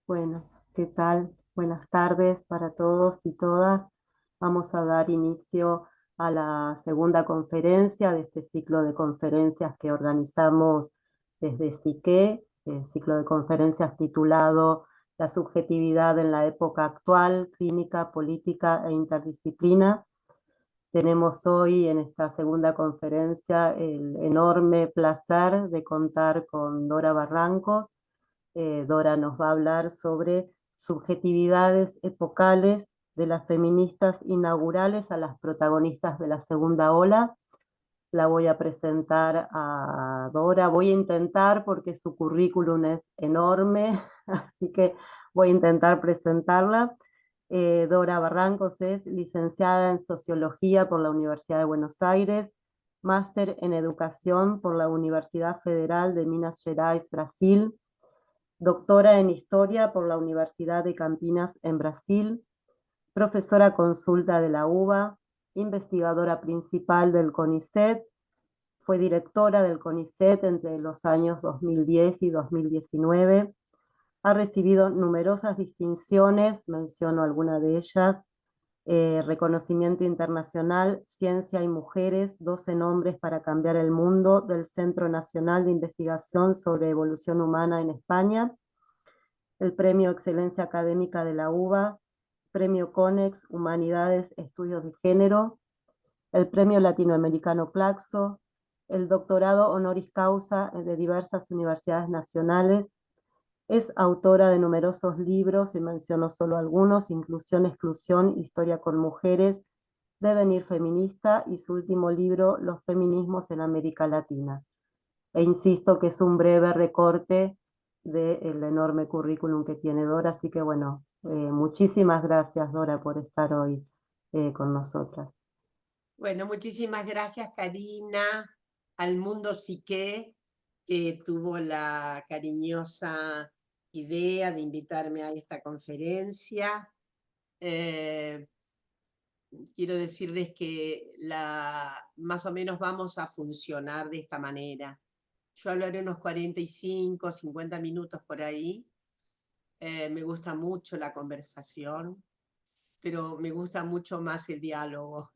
Bueno, ¿qué tal? Buenas tardes para todos y todas. Vamos a dar inicio a la segunda conferencia de este ciclo de conferencias que organizamos desde SIQUE, el ciclo de conferencias titulado La subjetividad en la época actual, clínica, política e interdisciplina. Tenemos hoy en esta segunda conferencia el enorme placer de contar con Dora Barrancos. Dora nos va a hablar sobre subjetividades epocales de las feministas inaugurales a las protagonistas de la segunda ola. La voy a presentar a Dora. Voy a intentar, porque su currículum es enorme, así que voy a intentar presentarla. Dora Barrancos es licenciada en Sociología por la Universidad de Buenos Aires, máster en Educación por la Universidad Federal de Minas Gerais, Brasil, doctora en Historia por la Universidad de Campinas en Brasil, profesora consulta de la UBA, investigadora principal del CONICET, fue directora del CONICET entre los años 2010 y 2019, ha recibido numerosas distinciones, menciono algunas de ellas: reconocimiento internacional, Ciencia y Mujeres, 12 nombres para cambiar el mundo, del Centro Nacional de Investigación sobre Evolución Humana en España, el Premio Excelencia Académica de la UBA, Premio CONEX, Humanidades, Estudios de Género, el Premio Latinoamericano Claxo, el doctorado honoris causa de diversas universidades nacionales. Es autora de numerosos libros, y menciono solo algunos: Inclusión, Exclusión, Historia con Mujeres, Devenir Feminista, y su último libro, Los Feminismos en América Latina. E insisto que es un breve recorte del enorme currículum que tiene Dora, así que bueno, muchísimas gracias, Dora, por estar hoy con nosotras. Bueno, muchísimas gracias, Karina, al Mundo Psique, que tuvo la cariñosa idea de invitarme a esta conferencia. Eh, Quiero decirles que más o menos vamos a funcionar de esta manera. Yo hablaré unos 45, 50 minutos por ahí. Me gusta mucho la conversación, pero me gusta mucho más el diálogo.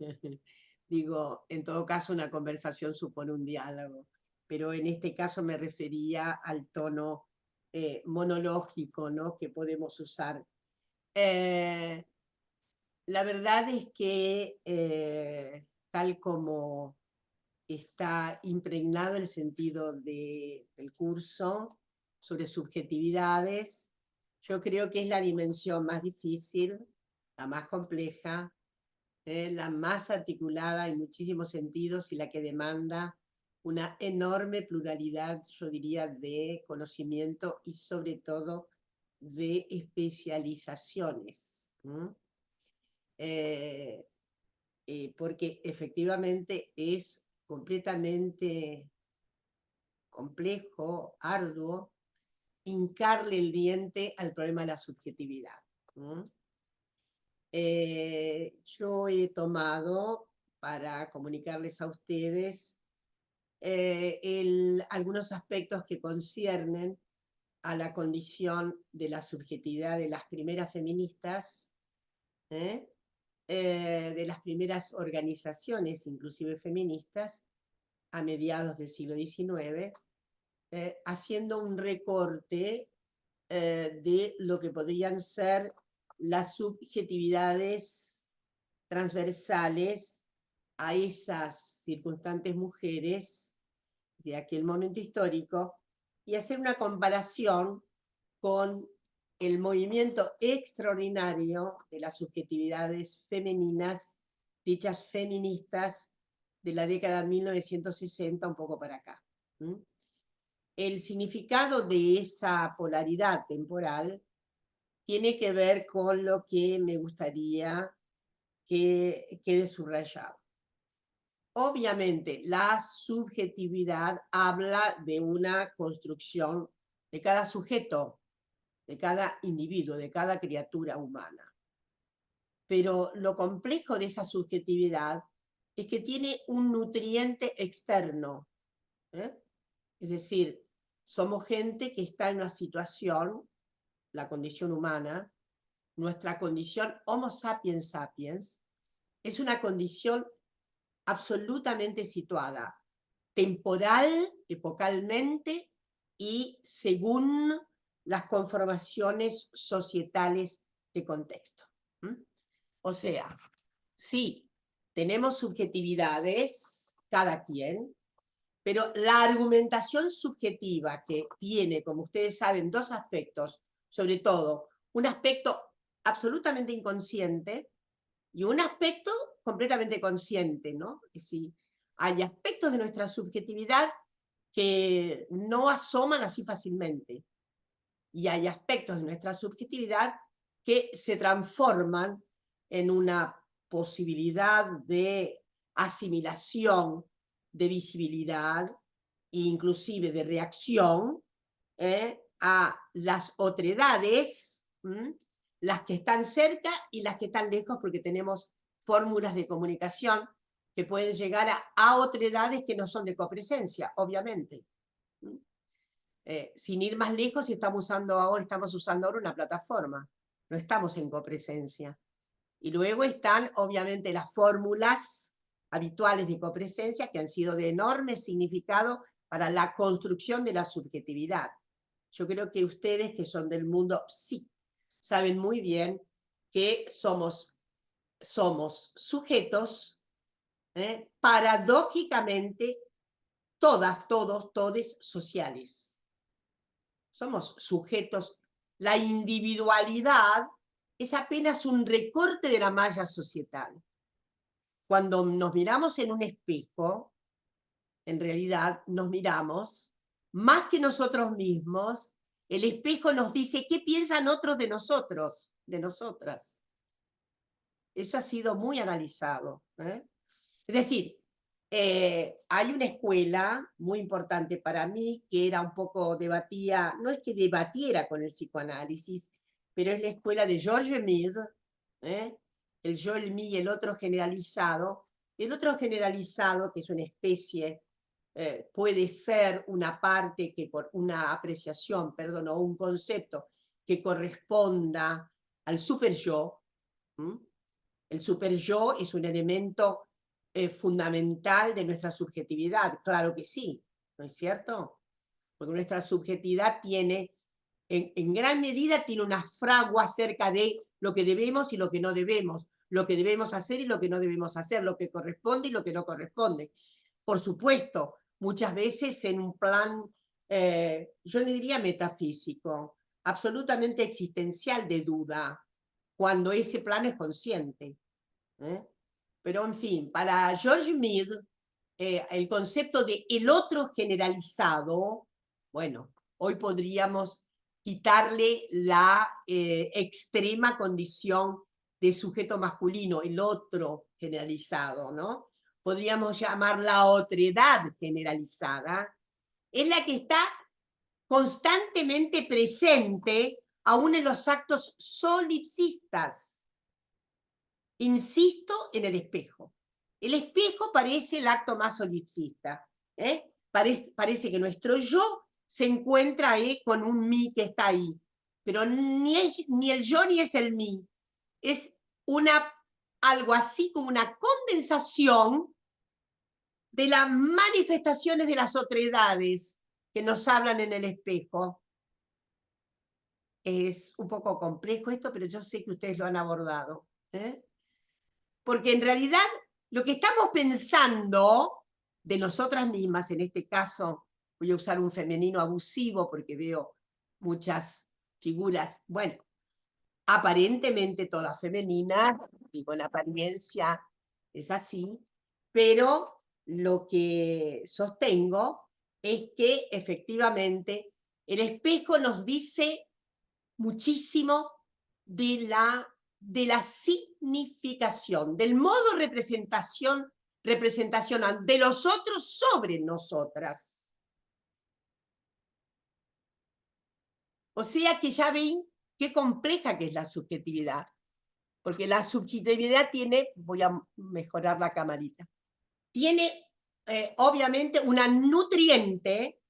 Digo, en todo caso, una conversación supone un diálogo, pero en este caso me refería al tono monológico, ¿no?, que podemos usar. Eh, la verdad es que tal como está impregnado el sentido del curso sobre subjetividades, yo creo que es la dimensión más difícil, la más compleja, la más articulada en muchísimos sentidos y la que demanda una enorme pluralidad, yo diría, de conocimiento y sobre todo de especializaciones. Eh, Porque efectivamente es completamente complejo, arduo, hincarle el diente al problema de la subjetividad. Yo he tomado para comunicarles a ustedes algunos aspectos que conciernen a la condición de la subjetividad de las primeras feministas, ¿eh? De las primeras organizaciones, inclusive feministas, a mediados del siglo XIX, haciendo un recorte de lo que podrían ser las subjetividades transversales a esas circunstantes mujeres de aquel momento histórico, y hacer una comparación con el movimiento extraordinario de las subjetividades femeninas, dichas feministas, de la década de 1960 un poco para acá. El significado de esa polaridad temporal tiene que ver con lo que me gustaría que quede subrayado. Obviamente, la subjetividad habla de una construcción de cada sujeto, de cada individuo, de cada criatura humana. Pero lo complejo de esa subjetividad es que tiene un nutriente externo. ¿eh? Es decir, somos gente que está en una situación la condición humana, nuestra condición Homo sapiens sapiens, es una condición absolutamente situada, temporal, epocalmente y según las conformaciones societales de contexto. O sea, sí, tenemos subjetividades, cada quien, pero la argumentación subjetiva que tiene, como ustedes saben, dos aspectos, sobre todo, un aspecto absolutamente inconsciente y un aspecto completamente consciente, ¿no? Es decir, hay aspectos de nuestra subjetividad que no asoman así fácilmente, y hay aspectos de nuestra subjetividad que se transforman en una posibilidad de asimilación, de visibilidad e inclusive de reacción a las otredades, las que están cerca y las que están lejos, porque tenemos fórmulas de comunicación que pueden llegar a otredades que no son de copresencia, obviamente. Sin ir más lejos, estamos usando ahora una plataforma, no estamos en copresencia. Y luego están, obviamente, las fórmulas habituales de copresencia que han sido de enorme significado para la construcción de la subjetividad. Yo creo que ustedes, que son del mundo psíquico, saben muy bien que somos sujetos, paradójicamente, todos sociales. Somos sujetos. La individualidad es apenas un recorte de la malla societal. Cuando nos miramos en un espejo, en realidad nos miramos más que nosotros mismos. El espejo nos dice qué piensan otros de nosotros, de nosotras. Eso ha sido muy analizado. Es decir, hay una escuela muy importante para mí que era un poco debatía, no es que debatiera con el psicoanálisis, pero es la escuela de George Mead, el yo, el mí y el otro generalizado. El otro generalizado, que es una especie, puede ser una parte, una apreciación, perdón, o un concepto que corresponda al super yo. El super yo es un elemento fundamental de nuestra subjetividad, claro que sí, ¿no es cierto? Porque nuestra subjetividad tiene, en gran medida, tiene una fragua acerca de lo que debemos y lo que no debemos, lo que debemos hacer y lo que no debemos hacer, lo que corresponde y lo que no corresponde. Por supuesto, muchas veces en un plan, yo no diría metafísico, absolutamente existencial de duda, cuando ese plano es consciente. Pero en fin, para George Mead, el concepto de el otro generalizado, bueno, hoy podríamos quitarle la extrema condición de sujeto masculino, el otro generalizado, ¿no? Podríamos llamar la otredad generalizada, es la que está constantemente presente aún en los actos solipsistas. Insisto en el espejo. El espejo parece el acto más solipsista. Parece que nuestro yo se encuentra ahí con un mí que está ahí. Pero ni el yo ni es el mí. Es algo así como una condensación de las manifestaciones de las otredades que nos hablan en el espejo. Es un poco complejo esto, pero yo sé que ustedes lo han abordado. Porque en realidad lo que estamos pensando de nosotras mismas, en este caso voy a usar un femenino abusivo porque veo muchas figuras, bueno, aparentemente todas femeninas, y con apariencia es así, pero lo que sostengo es que efectivamente el espejo nos dice muchísimo de la significación, del modo representación de los otros sobre nosotras. O sea que ya ven qué compleja que es la subjetividad, porque la subjetividad tiene, voy a mejorar la camarita, tiene obviamente una nutriente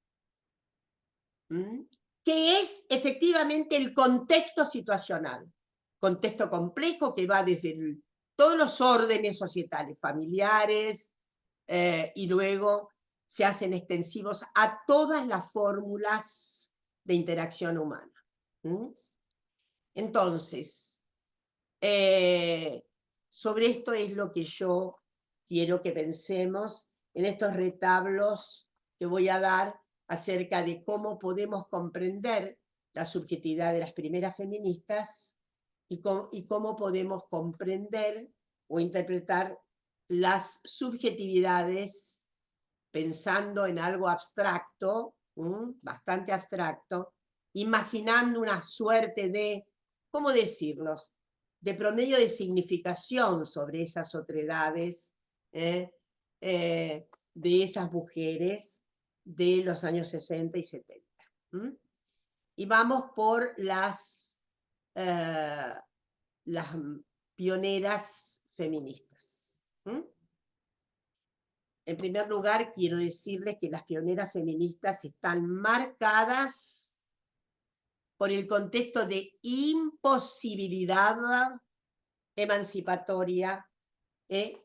que es efectivamente el contexto situacional. Contexto complejo que va desde todos los órdenes societales, familiares, y luego se hacen extensivos a todas las fórmulas de interacción humana. Entonces, sobre esto es lo que yo quiero que pensemos en estos retablos que voy a dar acerca de cómo podemos comprender la subjetividad de las primeras feministas y cómo podemos comprender o interpretar las subjetividades pensando en algo abstracto, bastante abstracto, imaginando una suerte de, ¿cómo decirlos?, de promedio de significación sobre esas otredades, de esas mujeres de los años 60 y 70. Y vamos por las pioneras feministas. En primer lugar, quiero decirles que las pioneras feministas están marcadas por el contexto de imposibilidad emancipatoria que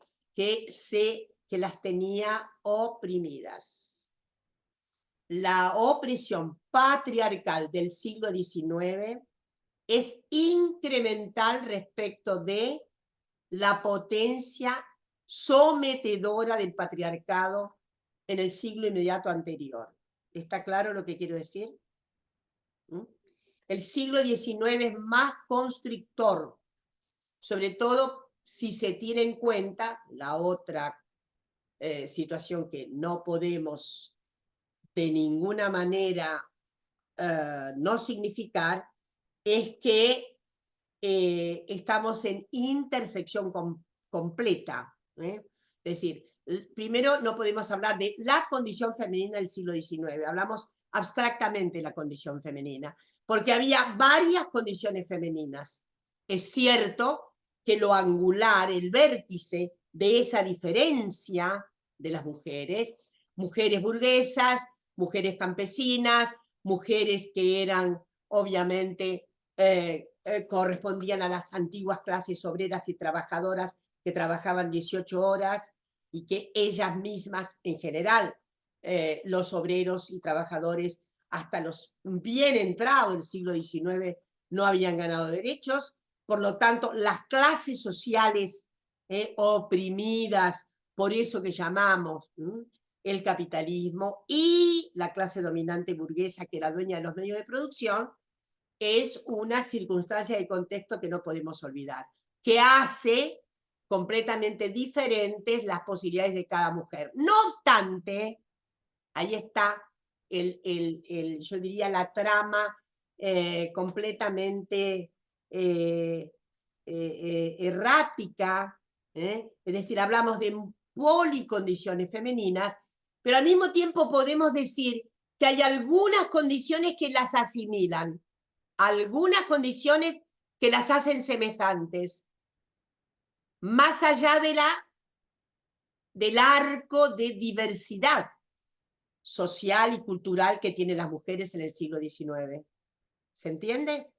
las tenía oprimidas. La opresión patriarcal del siglo XIX es incremental respecto de la potencia sometedora del patriarcado en el siglo inmediato anterior. ¿Está claro lo que quiero decir? El siglo XIX es más constrictor, sobre todo si se tiene en cuenta la otra situación que no podemos de ninguna manera no significar, es que estamos en intersección completa. Es decir, primero no podemos hablar de la condición femenina del siglo XIX, hablamos abstractamente de la condición femenina, porque había varias condiciones femeninas. Es cierto que lo angular, el vértice de esa diferencia de las mujeres burguesas, mujeres campesinas, mujeres que eran obviamente correspondían a las antiguas clases obreras y trabajadoras que trabajaban 18 horas y que ellas mismas, en general, los obreros y trabajadores, hasta los bien entrado el siglo XIX, no habían ganado derechos. Por lo tanto, las clases sociales oprimidas, por eso que llamamos el capitalismo, y la clase dominante burguesa, que era dueña de los medios de producción, es una circunstancia de contexto que no podemos olvidar, que hace completamente diferentes las posibilidades de cada mujer. No obstante, ahí está yo diría la trama completamente errática, es decir, hablamos de policondiciones femeninas, pero al mismo tiempo podemos decir que hay algunas condiciones que las asimilan, algunas condiciones que las hacen semejantes, más allá del arco de diversidad social y cultural que tienen las mujeres en el siglo XIX. ¿Se entiende?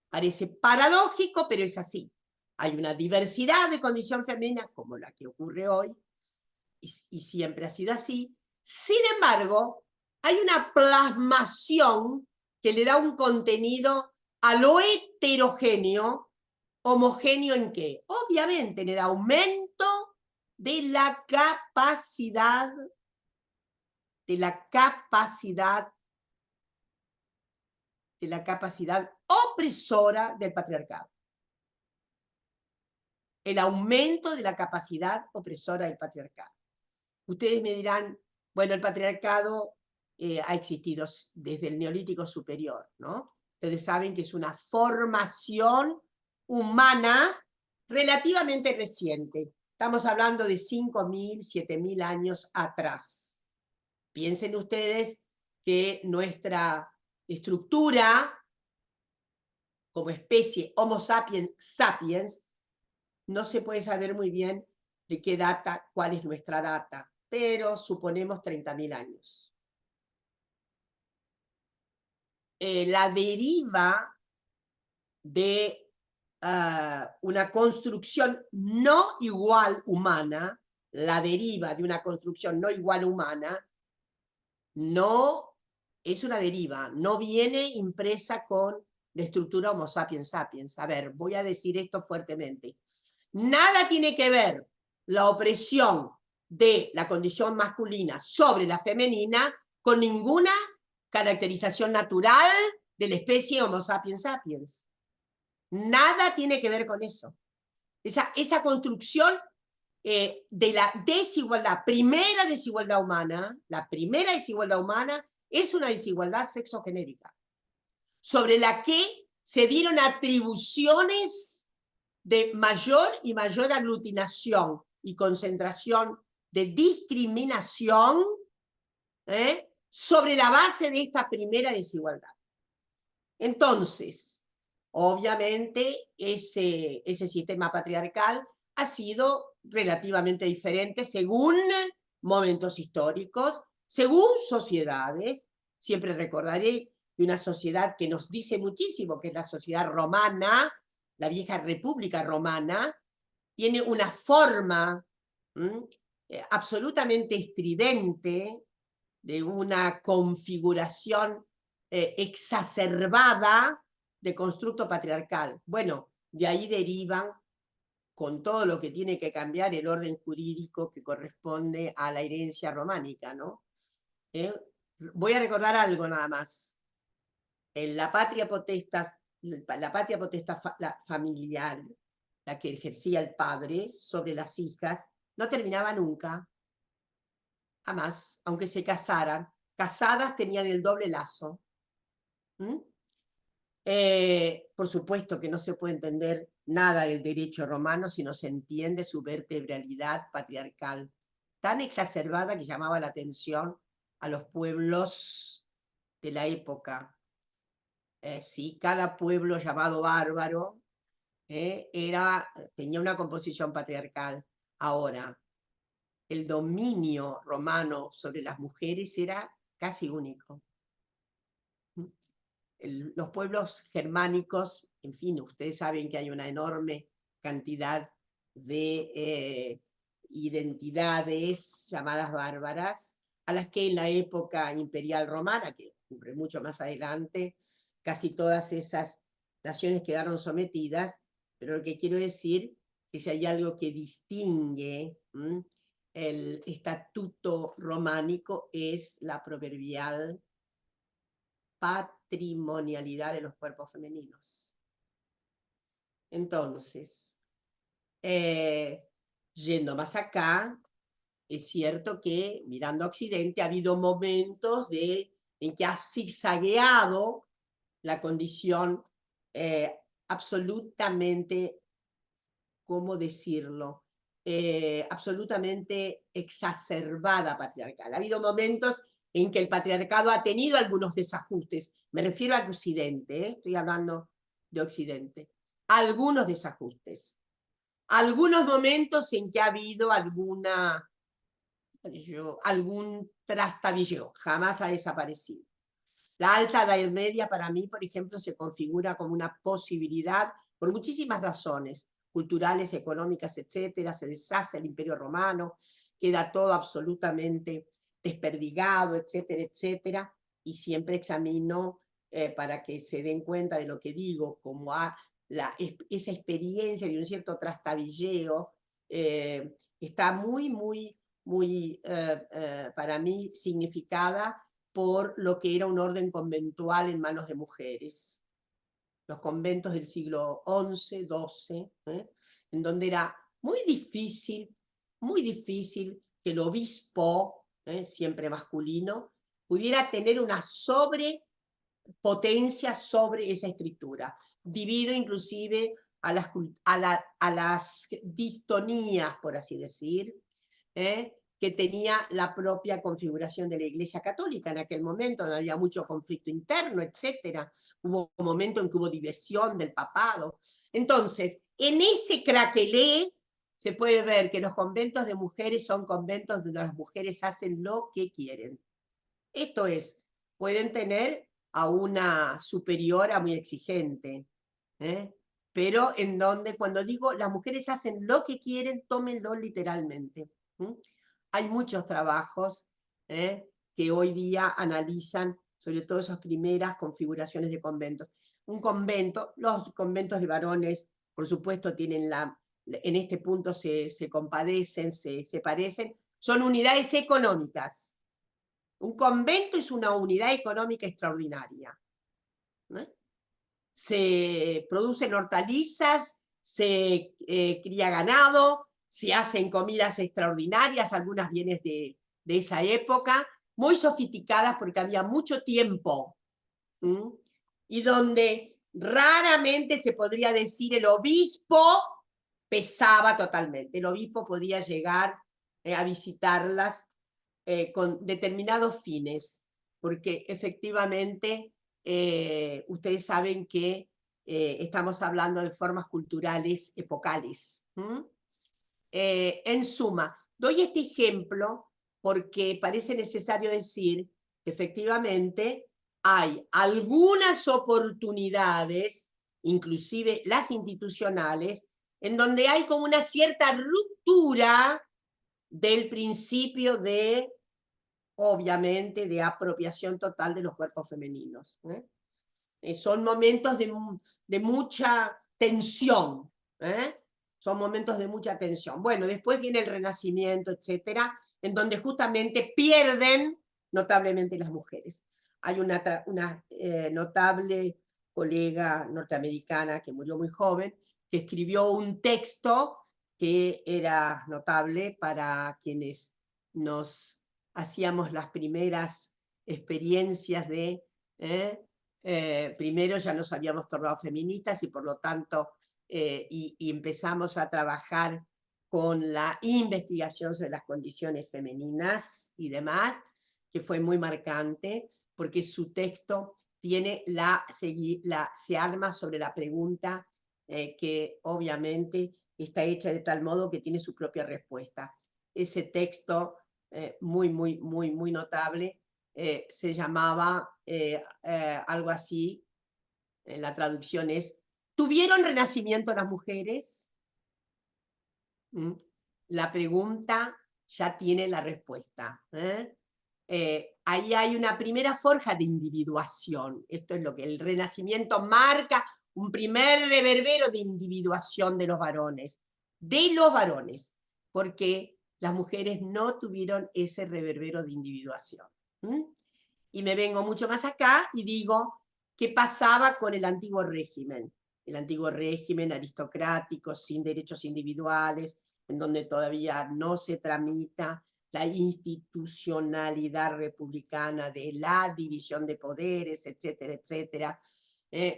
Parece paradójico, pero es así. Hay una diversidad de condición femenina, como la que ocurre hoy, y siempre ha sido así. Sin embargo, hay una plasmación que le da un contenido a lo heterogéneo. ¿Homogéneo en qué? Obviamente en el aumento de la capacidad opresora del patriarcado. El aumento de la capacidad opresora del patriarcado. Ustedes me dirán, bueno, el patriarcado ha existido desde el Neolítico superior, ¿no? Ustedes saben que es una formación humana relativamente reciente. Estamos hablando de 5.000, 7.000 años atrás. Piensen ustedes que nuestra estructura como especie Homo sapiens sapiens no se puede saber muy bien de qué data, cuál es nuestra data, pero suponemos 30.000 años. la deriva de una construcción no igual humana, la deriva de una construcción no igual humana, no es una deriva, no viene impresa con la estructura Homo sapiens sapiens. A ver, voy a decir esto fuertemente. Nada tiene que ver la opresión de la condición masculina sobre la femenina con ninguna caracterización natural de la especie Homo sapiens sapiens. Nada tiene que ver con eso. Esa construcción de la desigualdad, primera desigualdad humana, la primera desigualdad humana es una desigualdad sexogenérica, sobre la que se dieron atribuciones de mayor y mayor aglutinación y concentración de discriminación sobre la base de esta primera desigualdad. Entonces, obviamente, ese sistema patriarcal ha sido relativamente diferente según momentos históricos, según sociedades. Siempre recordaré que una sociedad que nos dice muchísimo, que es la sociedad romana, la vieja república romana, tiene una forma absolutamente estridente de una configuración exacerbada de constructo patriarcal. Bueno, de ahí derivan con todo lo que tiene que cambiar el orden jurídico que corresponde a la herencia románica, ¿no? Voy a recordar algo nada más. En la patria potestad familiar, la que ejercía el padre sobre las hijas, no terminaba nunca, jamás, aunque se casaran. Casadas tenían el doble lazo. Por supuesto que no se puede entender nada del derecho romano si no se entiende su vertebralidad patriarcal, tan exacerbada que llamaba la atención a los pueblos de la época. Sí, cada pueblo llamado bárbaro tenía una composición patriarcal. Ahora, el dominio romano sobre las mujeres era casi único. Los pueblos germánicos, en fin, ustedes saben que hay una enorme cantidad de identidades llamadas bárbaras, a las que en la época imperial romana, que ocurre mucho más adelante, casi todas esas naciones quedaron sometidas, pero lo que quiero decir es que si hay algo que distingue el estatuto románico es la proverbial patrimonialidad de los cuerpos femeninos. Entonces, yendo más acá, es cierto que, mirando a Occidente, ha habido momentos en que ha zigzagueado la condición absolutamente, ¿cómo decirlo?, absolutamente exacerbada patriarcal. Ha habido momentos en que el patriarcado ha tenido algunos desajustes. Me refiero a Occidente, estoy hablando de Occidente. Algunos desajustes. Algunos momentos en que ha habido algún trastabilleo. Jamás ha desaparecido. La Alta Edad Media para mí, por ejemplo, se configura como una posibilidad por muchísimas razones, culturales, económicas, etcétera. Se deshace el Imperio Romano, queda todo absolutamente desperdigado, etcétera, etcétera, y siempre examino para que se den cuenta de lo que digo, como esa experiencia de un cierto trastabilleo está muy para mí significada por lo que era un orden conventual en manos de mujeres. Los conventos del siglo XI, XII, en donde era muy difícil que el obispo, siempre masculino, pudiera tener una sobrepotencia sobre esa escritura, debido inclusive a las distonías, por así decir, que tenía la propia configuración de la Iglesia Católica en aquel momento, donde había mucho conflicto interno, etc. Hubo un momento en que hubo división del papado. Entonces, en ese craquelé se puede ver que los conventos de mujeres son conventos donde las mujeres hacen lo que quieren. Esto es, pueden tener a una superiora muy exigente, ¿eh? Pero en donde cuando digo las mujeres hacen lo que quieren, tómenlo literalmente. Hay muchos trabajos que hoy día analizan sobre todo esas primeras configuraciones de conventos. Un convento, los conventos de varones, por supuesto, tienen en este punto se compadecen, se parecen, son unidades económicas. Un convento es una unidad económica extraordinaria. Se producen hortalizas, se cría ganado, se hacen comidas extraordinarias, algunas bienes de esa época, muy sofisticadas porque había mucho tiempo, y donde raramente se podría decir el obispo pesaba totalmente. El obispo podía llegar a visitarlas con determinados fines, porque efectivamente ustedes saben que estamos hablando de formas culturales epocales. En suma, doy este ejemplo porque parece necesario decir que efectivamente hay algunas oportunidades, inclusive las institucionales, en donde hay como una cierta ruptura del principio de, obviamente, de apropiación total de los cuerpos femeninos. Son momentos de mucha tensión, son momentos de mucha tensión. Bueno, después viene el Renacimiento, etcétera, en donde justamente pierden notablemente las mujeres. Hay una notable colega norteamericana que murió muy joven, que escribió un texto que era notable para quienes nos hacíamos las primeras experiencias de primero ya nos habíamos tornado feministas y por lo tanto y empezamos a trabajar con la investigación sobre las condiciones femeninas y demás, que fue muy marcante, porque su texto tiene se arma sobre la pregunta que obviamente está hecha de tal modo que tiene su propia respuesta. Ese texto muy notable se llamaba algo así, la traducción es, ¿tuvieron renacimiento las mujeres? La pregunta ya tiene la respuesta. Ahí hay una primera forja de individuación. Esto es lo que el Renacimiento marca, un primer reverbero de individuación de los varones. De los varones, porque las mujeres no tuvieron ese reverbero de individuación. Y me vengo mucho más acá y digo, ¿qué pasaba con el antiguo régimen? El antiguo régimen aristocrático, sin derechos individuales, en donde todavía no se tramita la institucionalidad republicana de la división de poderes, etcétera, etcétera.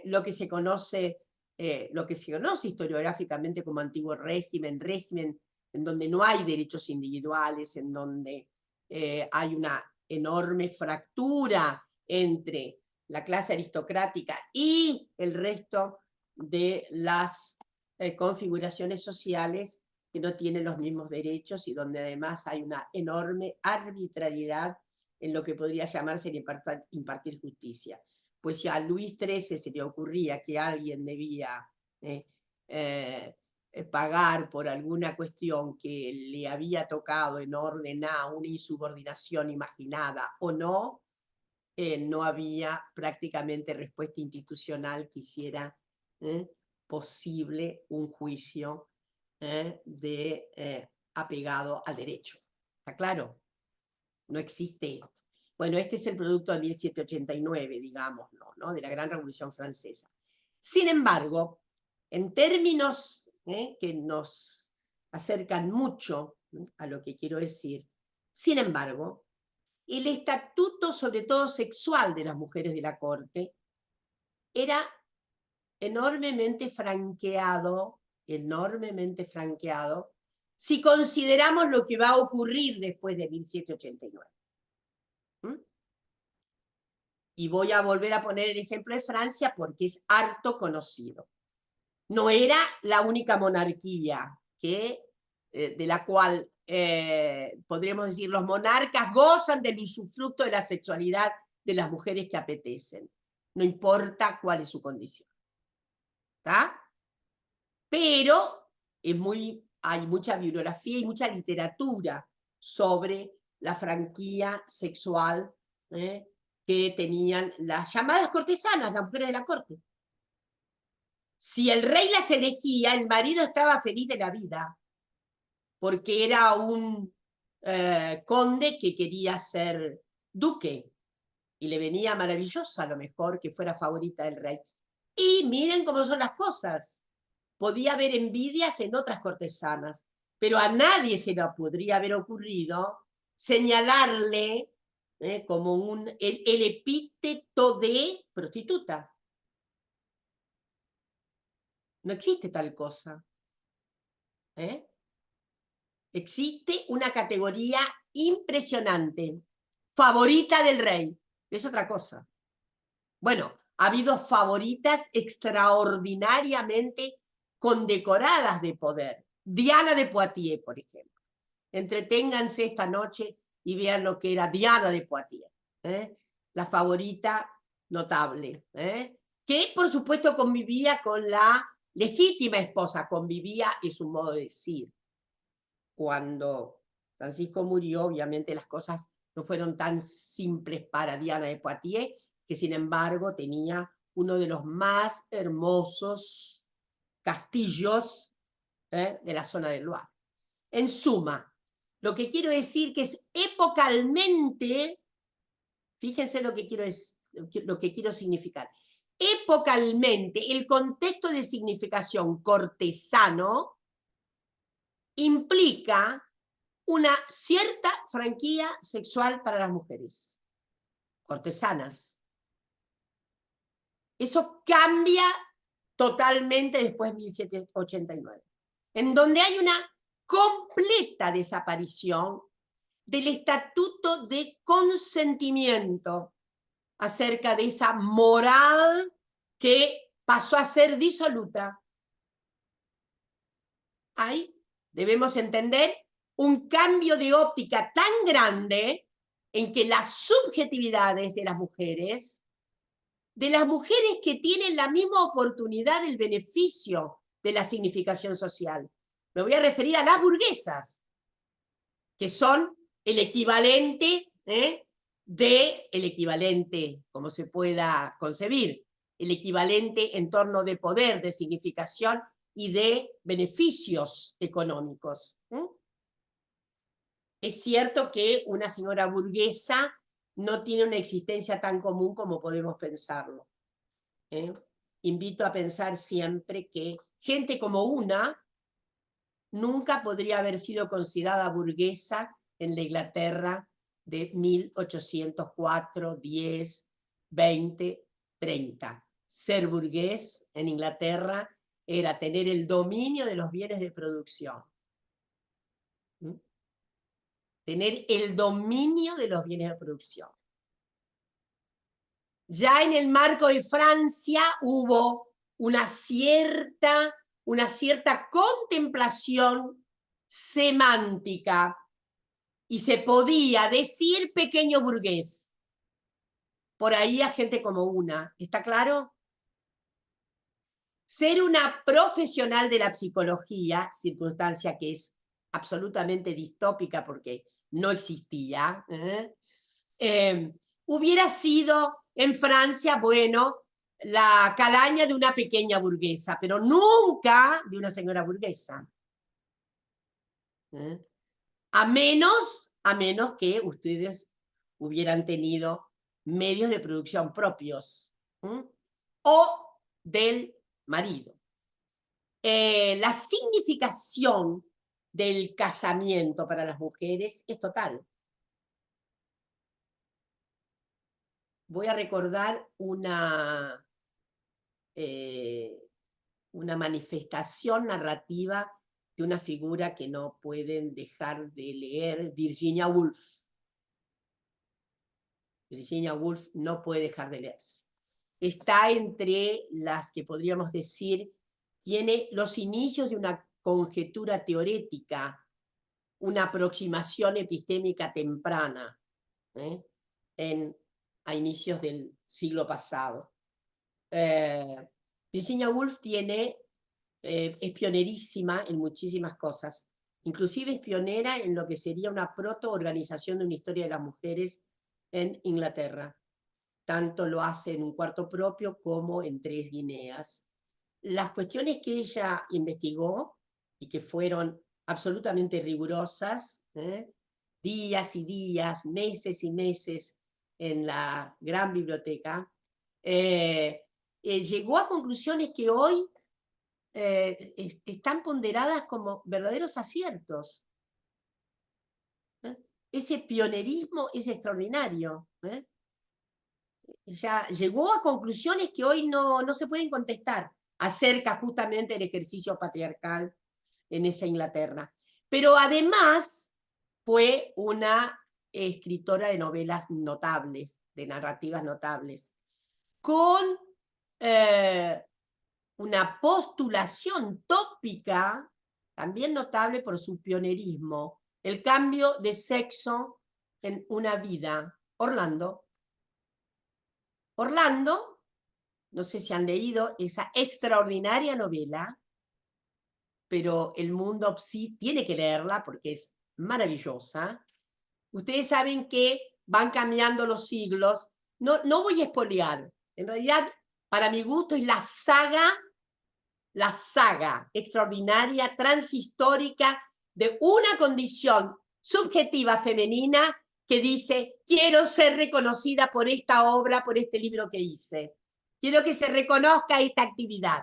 Lo que se conoce historiográficamente como antiguo régimen en donde no hay derechos individuales, en donde hay una enorme fractura entre la clase aristocrática y el resto de las configuraciones sociales que no tienen los mismos derechos y donde además hay una enorme arbitrariedad en lo que podría llamarse el impartir justicia. Pues si a Luis XIII se le ocurría que alguien debía pagar por alguna cuestión que le había tocado en orden a una insubordinación imaginada o no, no había prácticamente respuesta institucional que hiciera posible un juicio apegado al derecho. ¿Está claro? No existe esto. Bueno, este es el producto de 1789, digámoslo, ¿no? De la Gran Revolución Francesa. Sin embargo, en términos que nos acercan mucho a lo que quiero decir, sin embargo, el estatuto, sobre todo sexual, de las mujeres de la corte era enormemente franqueado, si consideramos lo que va a ocurrir después de 1789. Y voy a volver a poner el ejemplo de Francia porque es harto conocido. No era la única monarquía de la cual podríamos decir los monarcas gozan del usufructo de la sexualidad de las mujeres que apetecen. no importa cuál es su condición. ¿Está? Pero hay mucha bibliografía y mucha literatura sobre la franquía sexual que tenían las llamadas cortesanas, las mujeres de la corte. Si el rey las elegía, el marido estaba feliz de la vida, porque era un conde que quería ser duque, y le venía maravillosa a lo mejor que fuera favorita del rey. Y miren cómo son las cosas. Podía haber envidias en otras cortesanas, pero a nadie se le podría haber ocurrido señalarle como el epíteto de prostituta. No existe tal cosa. Existe una categoría impresionante, favorita del rey, es otra cosa. Bueno, ha habido favoritas extraordinariamente condecoradas de poder. Diana de Poitiers, por ejemplo. Entreténganse esta noche y vean lo que era Diana de Poitiers, la favorita notable, que por supuesto convivía con la legítima esposa, convivía es un modo de decir. Cuando Francisco murió, obviamente las cosas no fueron tan simples para Diana de Poitiers, que sin embargo tenía uno de los más hermosos castillos de la zona del Loire. En suma, lo que quiero decir que es epocalmente, fíjense lo que quiero significar, epocalmente el contexto de significación cortesano implica una cierta franquía sexual para las mujeres cortesanas. Eso cambia totalmente después de 1789, en donde hay una completa desaparición del estatuto de consentimiento acerca de esa moral que pasó a ser disoluta. Ahí debemos entender un cambio de óptica tan grande en que las subjetividades de las mujeres que tienen la misma oportunidad del beneficio de la significación social. Me voy a referir a las burguesas, que son el equivalente el equivalente, como se pueda concebir, el equivalente en torno de poder, de significación y de beneficios económicos. Es cierto que una señora burguesa no tiene una existencia tan común como podemos pensarlo. Invito a pensar siempre que gente como una nunca podría haber sido considerada burguesa en la Inglaterra de 1804, 10, 20, 30. Ser burgués en Inglaterra era tener el dominio de los bienes de producción. Tener el dominio de los bienes de producción. Ya en el marco de Francia hubo una cierta contemplación semántica y se podía decir pequeño burgués. Por ahí a gente como una. ¿Está claro? Ser una profesional de la psicología, circunstancia que es absolutamente distópica porque no existía, hubiera sido en Francia, bueno, la calaña de una pequeña burguesa, pero nunca de una señora burguesa. A menos que ustedes hubieran tenido medios de producción propios o del marido. La significación del casamiento para las mujeres es total. Voy a recordar una manifestación narrativa de una figura que no pueden dejar de leer, Virginia Woolf. Virginia Woolf no puede dejar de leerse. Está entre las que podríamos decir, tiene los inicios de una conjetura teorética, una aproximación epistémica temprana, a inicios del siglo pasado. Virginia Woolf es pionerísima en muchísimas cosas. Inclusive es pionera en lo que sería una proto-organización de una historia de las mujeres en Inglaterra. Tanto lo hace en Un cuarto propio como en Tres Guineas. Las cuestiones que ella investigó y que fueron absolutamente rigurosas, días y días, meses y meses en la gran biblioteca, llegó a conclusiones que hoy están ponderadas como verdaderos aciertos. Ese pionerismo es extraordinario. Ya llegó a conclusiones que hoy no se pueden contestar acerca justamente del ejercicio patriarcal en esa Inglaterra. Pero además fue una escritora de novelas notables, de narrativas notables, con una postulación tópica, también notable por su pionerismo, el cambio de sexo en una vida. Orlando, no sé si han leído esa extraordinaria novela, pero el mundo sí tiene que leerla porque es maravillosa. Ustedes saben que van cambiando los siglos. No voy a espolear. En realidad, para mi gusto, es la saga extraordinaria, transhistórica, de una condición subjetiva femenina que dice, quiero ser reconocida por esta obra, por este libro que hice. Quiero que se reconozca esta actividad.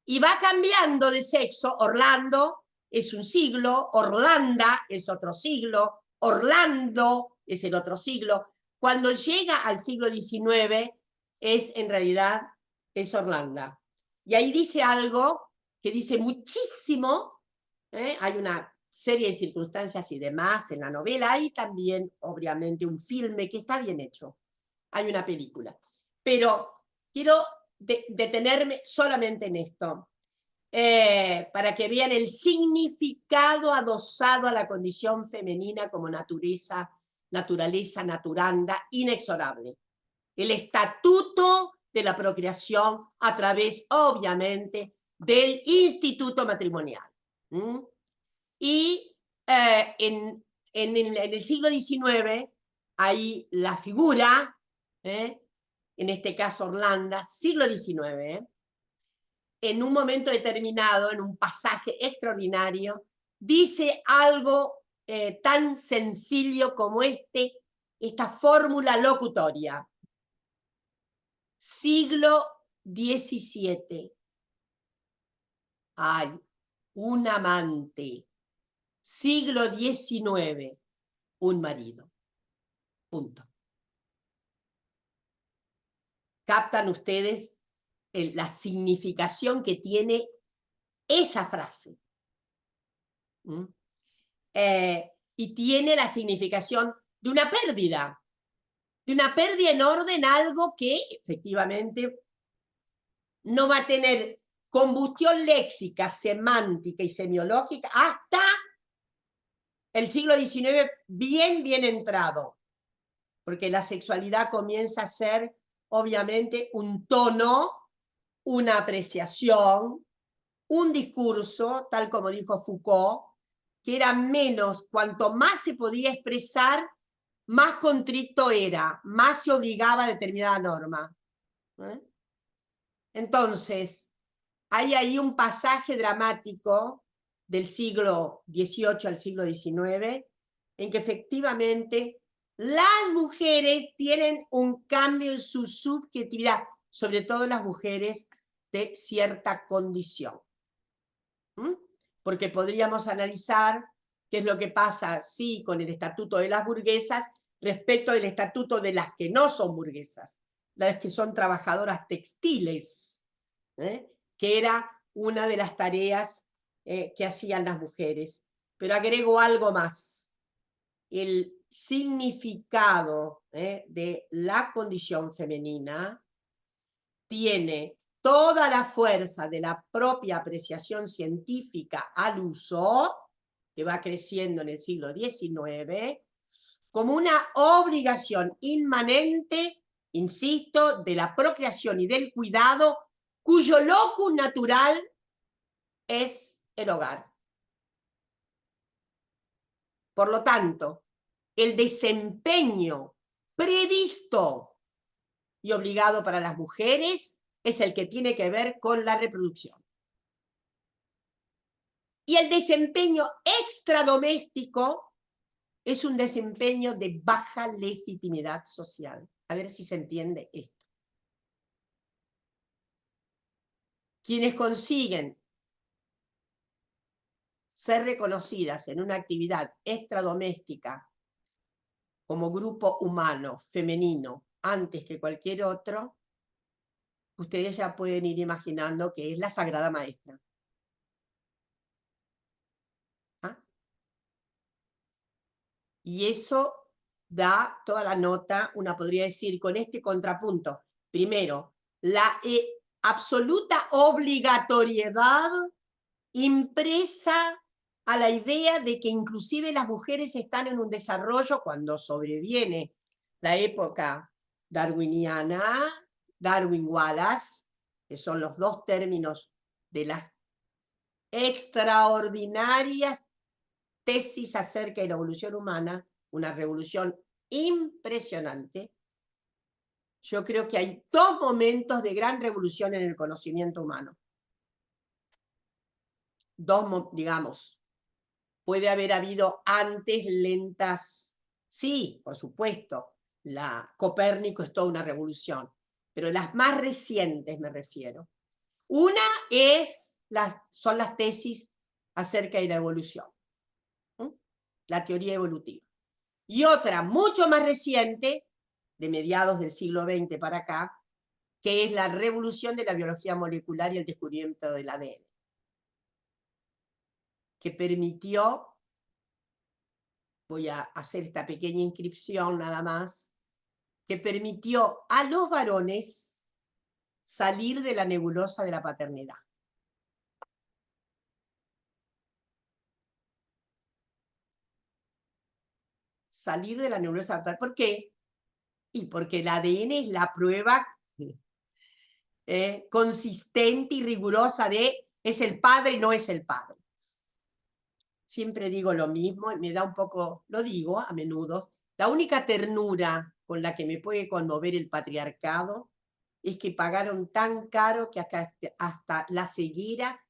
Y va cambiando de sexo. Orlando es un siglo, Orlanda es otro siglo, Orlando es el otro siglo. Cuando llega al siglo XIX, en realidad, es Orlanda. Y ahí dice algo que dice muchísimo, hay una serie de circunstancias y demás en la novela, hay también, obviamente, un filme que está bien hecho, hay una película. Pero quiero detenerme solamente en esto, para que vean el significado adosado a la condición femenina como naturaleza naturanda, inexorable. El estatuto de la procreación a través, obviamente, del instituto matrimonial. Y en el siglo XIX hay la figura, en este caso Orlando, siglo XIX, en un momento determinado, en un pasaje extraordinario, dice algo tan sencillo como esta fórmula locutoria. Siglo XVII. Hay un amante. Siglo XIX. Un marido. Punto. ¿Captan ustedes la significación que tiene esa frase? Y tiene la significación de una pérdida en orden, algo que efectivamente no va a tener combustión léxica, semántica y semiológica hasta el siglo XIX bien entrado, porque la sexualidad comienza a ser obviamente un tono, una apreciación, un discurso, tal como dijo Foucault, que era menos, cuanto más se podía expresar, más constricto era, más se obligaba a determinada norma. Entonces, hay ahí un pasaje dramático del siglo XVIII al siglo XIX, en que efectivamente las mujeres tienen un cambio en su subjetividad, sobre todo las mujeres de cierta condición. Porque podríamos analizar qué es lo que pasa, sí, con el estatuto de las burguesas respecto del estatuto de las que no son burguesas, las que son trabajadoras textiles, que era una de las tareas que hacían las mujeres. Pero agrego algo más. El significado de la condición femenina tiene toda la fuerza de la propia apreciación científica al uso, que va creciendo en el siglo XIX, como una obligación inmanente insisto, de la procreación y del cuidado, cuyo locus natural es el hogar. Por lo tanto, el desempeño previsto y obligado para las mujeres es el que tiene que ver con la reproducción. Y el desempeño extradoméstico es un desempeño de baja legitimidad social. A ver si se entiende esto. Quienes consiguen ser reconocidas en una actividad extradoméstica como grupo humano, femenino, antes que cualquier otro, ustedes ya pueden ir imaginando que es la Sagrada Maestra. ¿Ah? Y eso da toda la nota, una podría decir, con este contrapunto. Primero, la absoluta obligatoriedad impresa a la idea de que inclusive las mujeres están en un desarrollo cuando sobreviene la época darwiniana, Darwin-Wallace, que son los dos términos de las extraordinarias tesis acerca de la evolución humana, una revolución impresionante. Yo creo que hay dos momentos de gran revolución en el conocimiento humano. Dos, digamos, puede haber habido antes lentas, sí, por supuesto, Copérnico es toda una revolución, pero las más recientes me refiero. Una son las tesis acerca de la evolución, la teoría evolutiva. Y otra mucho más reciente, de mediados del siglo XX para acá, que es la revolución de la biología molecular y el descubrimiento del ADN, que permitió, voy a hacer esta pequeña inscripción nada más, que permitió a los varones salir de la nebulosa de la paternidad. Salir de la nebulosa de la paternidad. ¿Por qué? Y porque el ADN es la prueba consistente y rigurosa de es el padre y no es el padre. Siempre digo lo mismo, me da un poco, lo digo a menudo, la única ternura con la que me puede conmover el patriarcado es que pagaron tan caro que hasta la ceguera,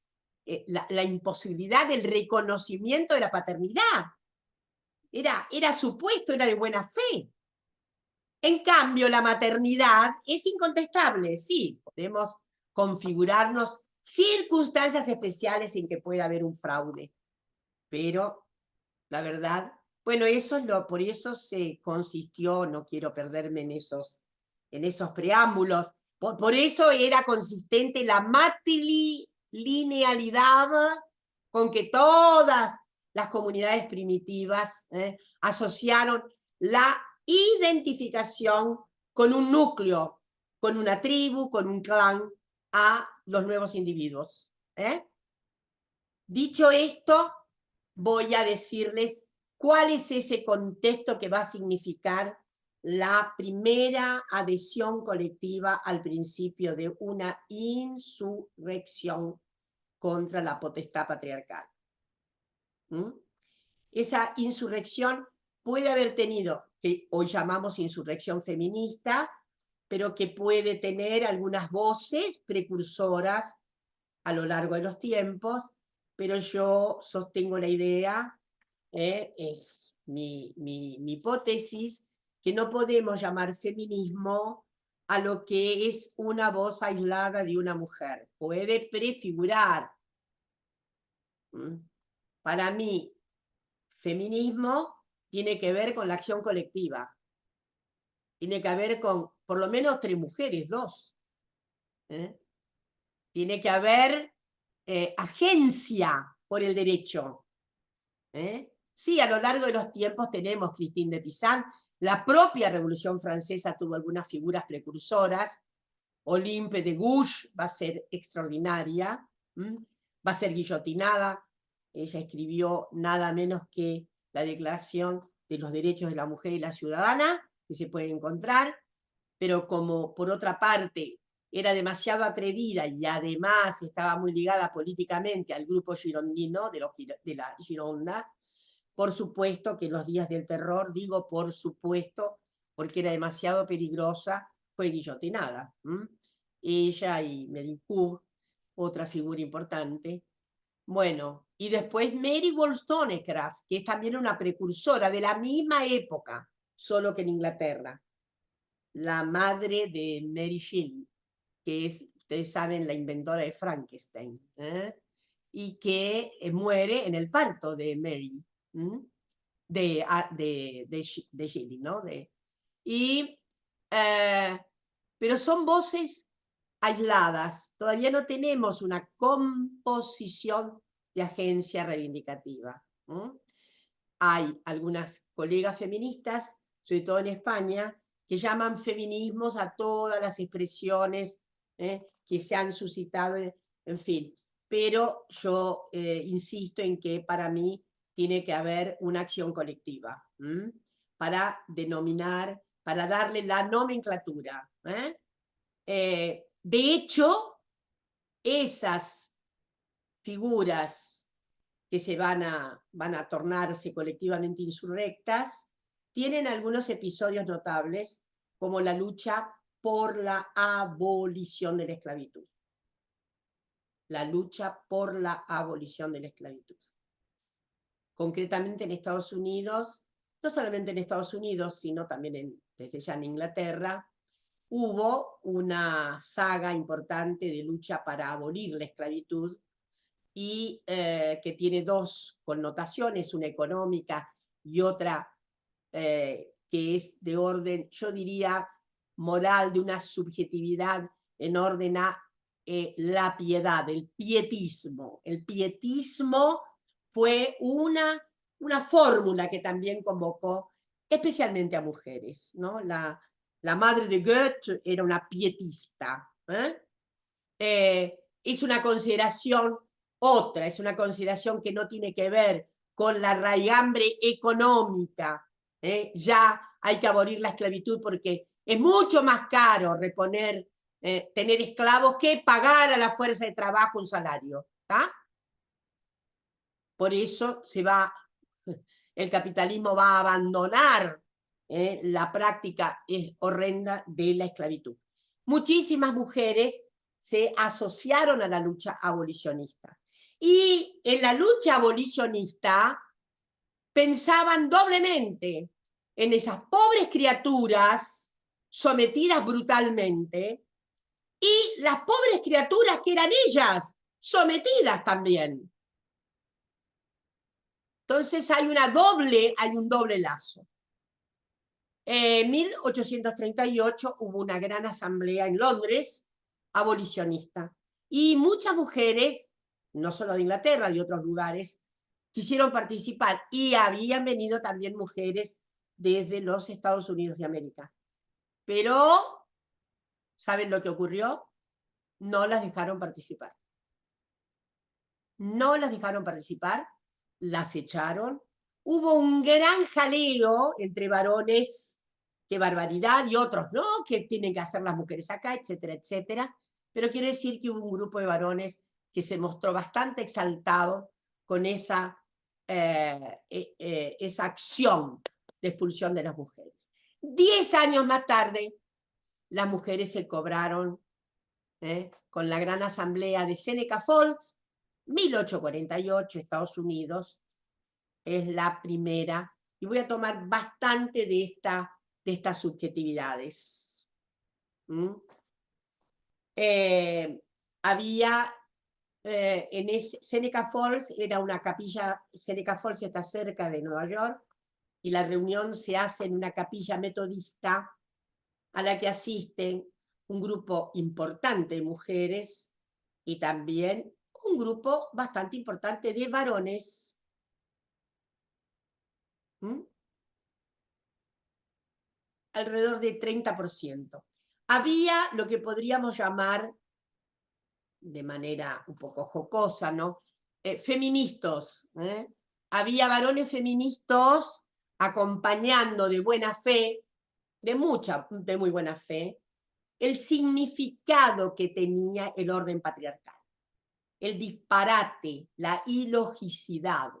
la imposibilidad del reconocimiento de la paternidad. Era supuesto, era de buena fe. En cambio, la maternidad es incontestable. Sí, podemos configurarnos circunstancias especiales en que pueda haber un fraude, pero la verdad, bueno, por eso se consistió, no quiero perderme en esos preámbulos, por eso era consistente la matrilinealidad con que todas las comunidades primitivas asociaron la identificación con un núcleo, con una tribu, con un clan, a los nuevos individuos. Dicho esto, voy a decirles cuál es ese contexto que va a significar la primera adhesión colectiva al principio de una insurrección contra la potestad patriarcal. Esa insurrección puede haber tenido, que hoy llamamos insurrección feminista, pero que puede tener algunas voces precursoras a lo largo de los tiempos, pero yo sostengo la idea, es mi hipótesis, que no podemos llamar feminismo a lo que es una voz aislada de una mujer. Puede prefigurar. Para mí, feminismo tiene que ver con la acción colectiva. Tiene que ver con, por lo menos, 3 mujeres, 2. Tiene que haber agencia por el derecho. Sí, a lo largo de los tiempos tenemos Christine de Pizan, la propia Revolución Francesa tuvo algunas figuras precursoras, Olympe de Gouges va a ser extraordinaria, va a ser guillotinada, ella escribió nada menos que la Declaración de los Derechos de la Mujer y la Ciudadana, que se puede encontrar, pero como por otra parte era demasiado atrevida y además estaba muy ligada políticamente al grupo girondino de la Gironda, por supuesto que en los días del terror, digo por supuesto, porque era demasiado peligrosa, fue guillotinada. Ella y Medicourt, otra figura importante. Bueno, y después Mary Wollstonecraft, que es también una precursora de la misma época, solo que en Inglaterra, la madre de Mary Shelley, que es, ustedes saben, la inventora de Frankenstein, y que muere en el parto de Mary, de Shelley, ¿no? Y, pero son voces aisladas, todavía no tenemos una composición de agencia reivindicativa. Hay algunas colegas feministas, sobre todo en España, que llaman feminismos a todas las expresiones que se han suscitado, en fin. Pero yo insisto en que para mí tiene que haber una acción colectiva para denominar, para darle la nomenclatura. De hecho, esas figuras que van a tornarse colectivamente insurrectas, tienen algunos episodios notables, como la lucha por la abolición de la esclavitud. La lucha por la abolición de la esclavitud. Concretamente en Estados Unidos, no solamente en Estados Unidos, sino también desde ya en Inglaterra, hubo una saga importante de lucha para abolir la esclavitud y que tiene dos connotaciones, una económica y otra que es de orden, yo diría, moral, de una subjetividad en orden a la piedad, el pietismo. El pietismo fue una fórmula que también convocó especialmente a mujeres, ¿no? La madre de Goethe era una pietista. Es una consideración otra, es una consideración que no tiene que ver con la raigambre económica. Ya hay que abolir la esclavitud porque es mucho más caro reponer, tener esclavos que pagar a la fuerza de trabajo un salario. Por eso el capitalismo va a abandonar la práctica horrenda de la esclavitud. Muchísimas mujeres se asociaron a la lucha abolicionista. Y en la lucha abolicionista pensaban doblemente en esas pobres criaturas sometidas brutalmente y las pobres criaturas que eran ellas sometidas también. Entonces hay un doble lazo. En 1838 hubo una gran asamblea en Londres abolicionista y muchas mujeres, no solo de Inglaterra, de otros lugares, quisieron participar y habían venido también mujeres desde los Estados Unidos de América. Pero, ¿saben lo que ocurrió? No las dejaron participar. No las dejaron participar, las echaron. Hubo un gran jaleo entre varones, qué barbaridad, y otros, no, que tienen que hacer las mujeres acá, etcétera, etcétera. Pero quiero decir que hubo un grupo de varones que se mostró bastante exaltado con esa acción de expulsión de las mujeres. 10 años más tarde, las mujeres se cobraron con la gran asamblea de Seneca Falls, 1848, Estados Unidos, es la primera, y voy a tomar bastante de estas subjetividades. Había en Seneca Falls, era una capilla, Seneca Falls está cerca de Nueva York, y la reunión se hace en una capilla metodista a la que asisten un grupo importante de mujeres y también un grupo bastante importante de varones. Alrededor de 30%. Había lo que podríamos llamar, de manera un poco jocosa, ¿no? Feministas. Había varones feministas acompañando de buena fe de muy buena fe, el significado que tenía el orden patriarcal, el disparate, la ilogicidad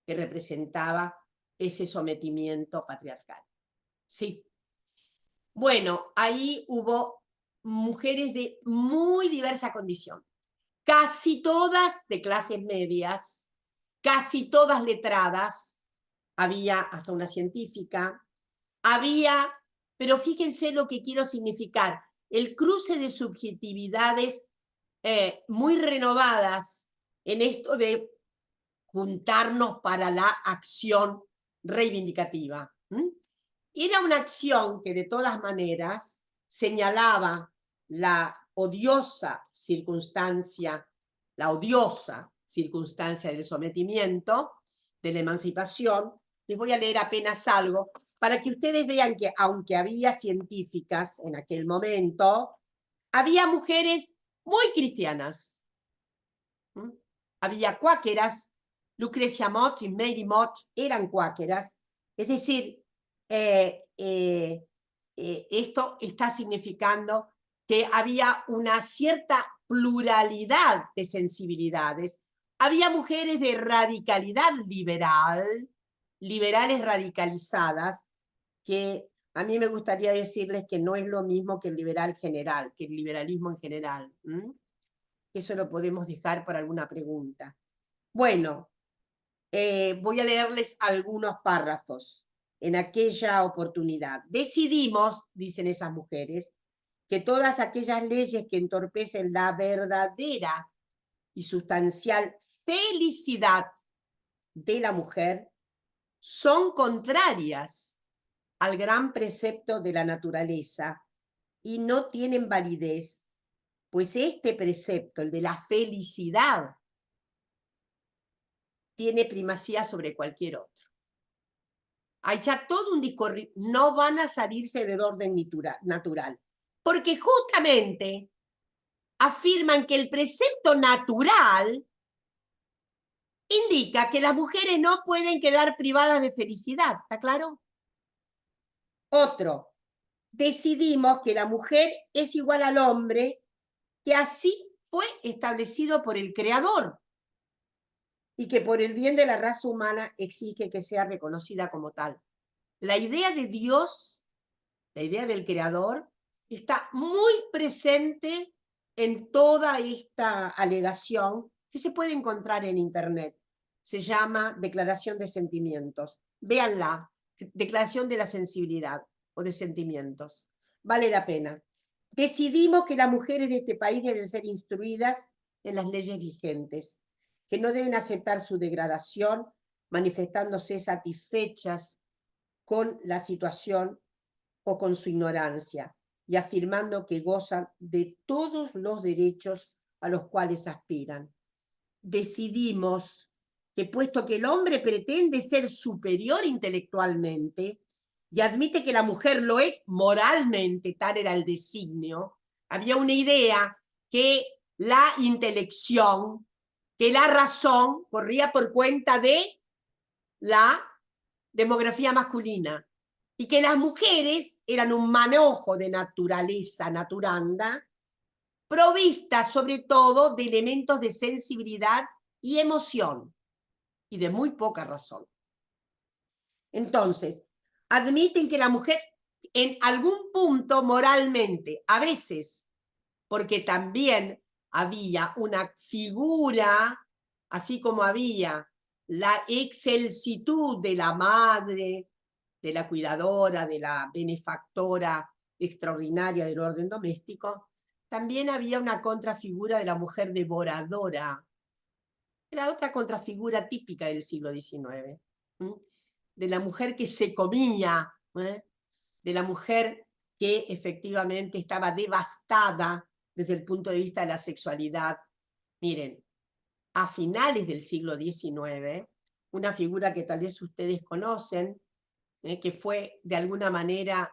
que representaba ese sometimiento patriarcal. Sí. Bueno, ahí hubo mujeres de muy diversa condición, casi todas de clases medias, casi todas letradas, había hasta una científica, había, pero fíjense lo que quiero significar, el cruce de subjetividades muy renovadas en esto de juntarnos para la acción reivindicativa. Era una acción que de todas maneras señalaba la odiosa circunstancia del sometimiento, de la emancipación. Les voy a leer apenas algo para que ustedes vean que aunque había científicas en aquel momento, había mujeres muy cristianas. Había cuáqueras, Lucrecia Mott y Mary Mott eran cuáqueras, es decir, esto está significando que había una cierta pluralidad de sensibilidades. Había mujeres de radicalidad liberal, liberales radicalizadas, que a mí me gustaría decirles que no es lo mismo que el liberal general, que el liberalismo en general. Eso lo podemos dejar para alguna pregunta. Bueno, voy a leerles algunos párrafos. En aquella oportunidad decidimos, dicen esas mujeres, que todas aquellas leyes que entorpecen la verdadera y sustancial felicidad de la mujer son contrarias al gran precepto de la naturaleza y no tienen validez, pues este precepto, el de la felicidad, tiene primacía sobre cualquier otro. Hay ya todo un discurso, no van a salirse del orden natural, porque justamente afirman que el precepto natural indica que las mujeres no pueden quedar privadas de felicidad, ¿está claro? Otro, decidimos que la mujer es igual al hombre, que así fue establecido por el Creador y que por el bien de la raza humana exige que sea reconocida como tal. La idea de Dios, la idea del Creador, está muy presente en toda esta alegación que se puede encontrar en Internet. Se llama Declaración de Sentimientos. Véanla, Declaración de la Sensibilidad o de Sentimientos. Vale la pena. Decidimos que las mujeres de este país deben ser instruidas en las leyes vigentes, que no deben aceptar su degradación, manifestándose satisfechas con la situación o con su ignorancia, y afirmando que gozan de todos los derechos a los cuales aspiran. Decidimos que puesto que el hombre pretende ser superior intelectualmente y admite que la mujer lo es moralmente, tal era el designio, había una idea que la intelección, que la razón corría por cuenta de la demografía masculina y que las mujeres eran un manojo de naturaleza naturanda, provistas sobre todo de elementos de sensibilidad y emoción, y de muy poca razón. Entonces, admiten que la mujer en algún punto moralmente, a veces, porque también había una figura, así como había la excelsitud de la madre, de la cuidadora, de la benefactora extraordinaria del orden doméstico, también había una contrafigura de la mujer devoradora, era otra contrafigura típica del siglo XIX, de la mujer que se comía, de la mujer que efectivamente estaba devastada desde el punto de vista de la sexualidad. Miren, a finales del siglo XIX, una figura que tal vez ustedes conocen, que fue de alguna manera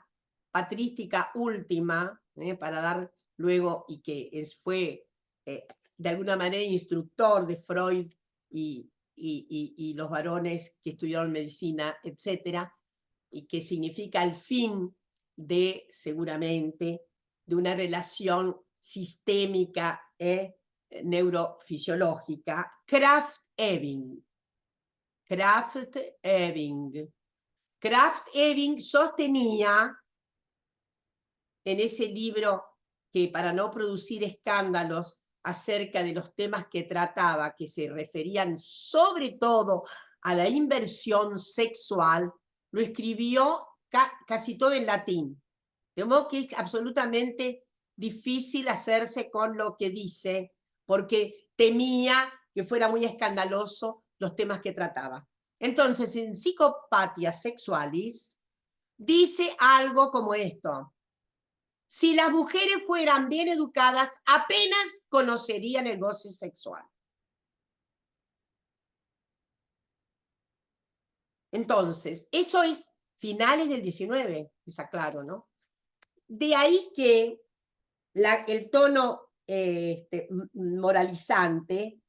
patrística última, para dar luego, y que fue de alguna manera instructor de Freud y los varones que estudiaron medicina, etcétera, y que significa el fin seguramente, de una relación sistémica neurofisiológica, Krafft-Ebing. Krafft-Ebing. Krafft-Ebing sostenía en ese libro que, para no producir escándalos acerca de los temas que trataba, que se referían sobre todo a la inversión sexual, lo escribió casi todo en latín. De modo que es absolutamente difícil hacerse con lo que dice, porque temía que fuera muy escandaloso los temas que trataba. Entonces, en Psychopathia Sexualis dice algo como esto: si las mujeres fueran bien educadas, apenas conocerían el goce sexual. Entonces, eso es finales del 19, está claro, ¿no? De ahí que el tono moralizante,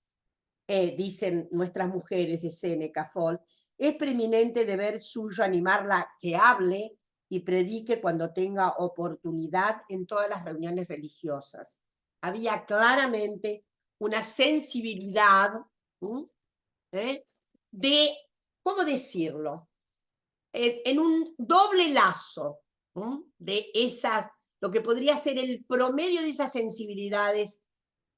dicen nuestras mujeres de Séneca Fall, es preeminente deber suyo animarla que hable y predique cuando tenga oportunidad en todas las reuniones religiosas. Había claramente una sensibilidad de, ¿cómo decirlo? En un doble lazo de esas, lo que podría ser el promedio de esas sensibilidades,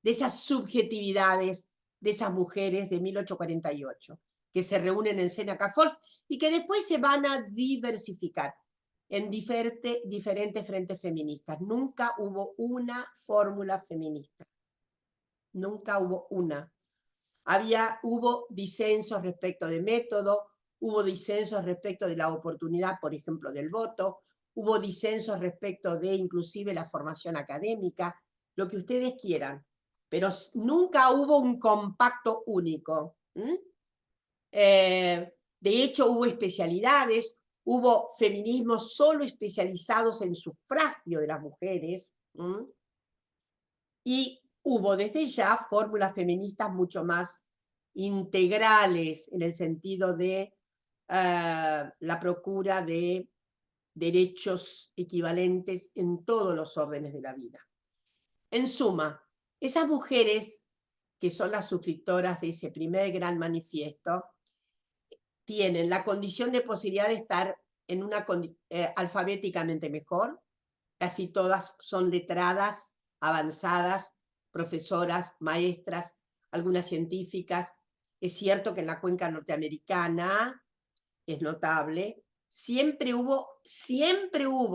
de esas subjetividades de esas mujeres de 1848, que se reúnen en Seneca Falls y que después se van a diversificar en diferentes frentes feministas. Nunca hubo una fórmula feminista. Nunca hubo una. Hubo disensos respecto de método, hubo disensos respecto de la oportunidad, por ejemplo, del voto, hubo disensos respecto de inclusive la formación académica, lo que ustedes quieran, pero nunca hubo un compacto único. De hecho, hubo especialidades, hubo feminismos solo especializados en sufragio de las mujeres, y hubo desde ya fórmulas feministas mucho más integrales en el sentido de la procura de derechos equivalentes en todos los órdenes de la vida. En suma, esas mujeres que son las suscriptoras de ese primer gran manifiesto tienen la condición de posibilidad de estar en una alfabéticamente mejor. Casi todas son letradas, avanzadas, profesoras, maestras, algunas científicas. Es cierto que en la cuenca norteamericana es notable, siempre hubo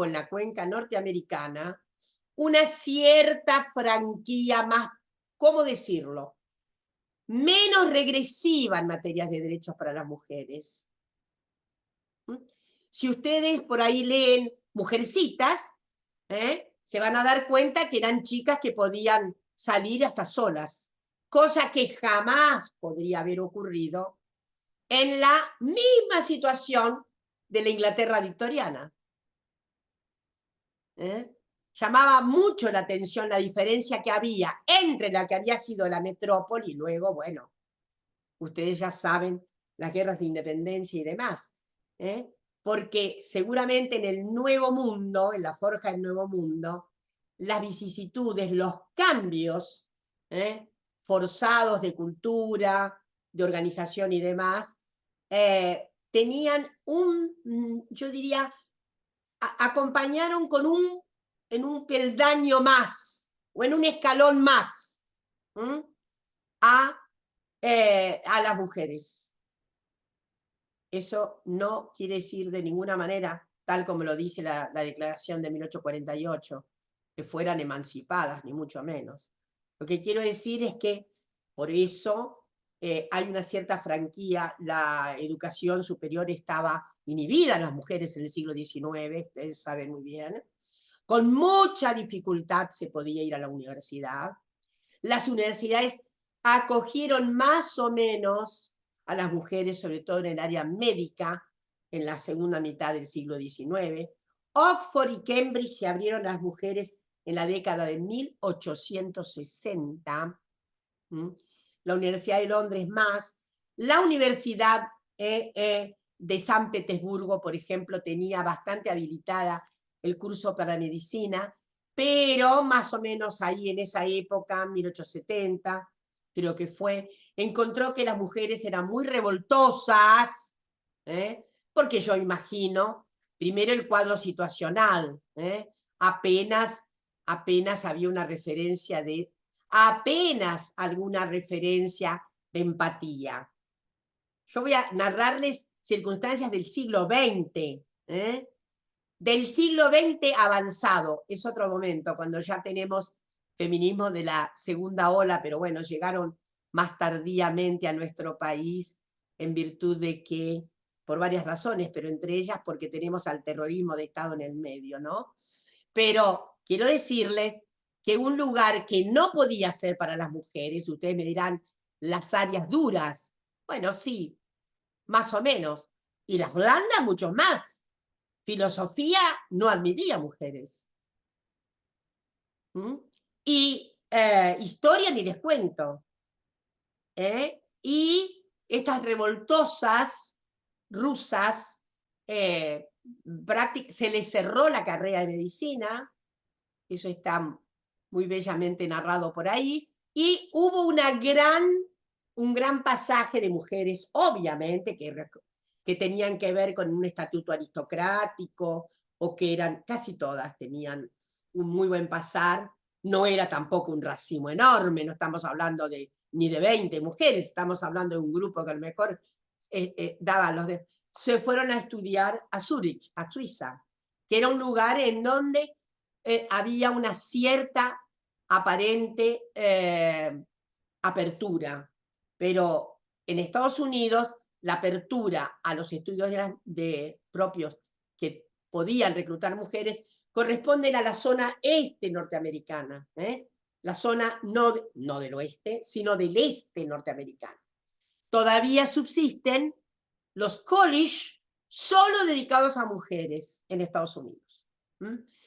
en la cuenca norteamericana una cierta franquía más, ¿cómo decirlo?, menos regresiva en materias de derechos para las mujeres. Si ustedes por ahí leen Mujercitas, se van a dar cuenta que eran chicas que podían salir hasta solas, cosa que jamás podría haber ocurrido en la misma situación de la Inglaterra victoriana. Llamaba mucho la atención la diferencia que había entre la que había sido la metrópoli y luego, bueno, ustedes ya saben, las guerras de independencia y demás. Porque seguramente en el Nuevo Mundo, en la forja del Nuevo Mundo, las vicisitudes, los cambios forzados de cultura, de organización y demás, tenían yo diría, acompañaron en un peldaño más, o en un escalón más, a las mujeres. Eso no quiere decir de ninguna manera, tal como lo dice la declaración de 1848, que fueran emancipadas, ni mucho menos. Lo que quiero decir es que por eso hay una cierta franquía. La educación superior estaba inhibida a las mujeres en el siglo XIX, ustedes saben muy bien. Con mucha dificultad se podía ir a la universidad. Las universidades acogieron más o menos a las mujeres, sobre todo en el área médica, en la segunda mitad del siglo XIX. Oxford y Cambridge se abrieron a las mujeres en la década de 1860. La Universidad de Londres más. La Universidad de San Petersburgo, por ejemplo, tenía bastante habilitada el curso para medicina, pero más o menos ahí en esa época, 1870, creo que fue, encontró que las mujeres eran muy revoltosas, porque yo imagino, primero el cuadro situacional, apenas había una referencia de, apenas alguna referencia de empatía. Yo voy a narrarles circunstancias del siglo XX, del siglo XX avanzado, es otro momento, cuando ya tenemos feminismo de la segunda ola, pero bueno, llegaron más tardíamente a nuestro país en virtud de que, por varias razones, pero entre ellas porque tenemos al terrorismo de Estado en el medio, ¿no? Pero quiero decirles que un lugar que no podía ser para las mujeres, ustedes me dirán, las áreas duras, bueno, sí, más o menos, y las blandas mucho más. Filosofía no admitía mujeres. Y historia ni les cuento. Y estas revoltosas rusas, se les cerró la carrera de medicina, eso está muy bellamente narrado por ahí, y hubo un gran pasaje de mujeres, obviamente, que tenían que ver con un estatuto aristocrático, o que eran, casi todas tenían un muy buen pasar, no era tampoco un racimo enorme, no estamos hablando ni de 20 mujeres, estamos hablando de un grupo que a lo mejor daba se fueron a estudiar a Zúrich, a Suiza, que era un lugar en donde había una cierta aparente apertura, pero en Estados Unidos la apertura a los estudios propios que podían reclutar mujeres corresponden a la zona este norteamericana, la zona no del oeste, sino del este norteamericano. Todavía subsisten los college solo dedicados a mujeres en Estados Unidos.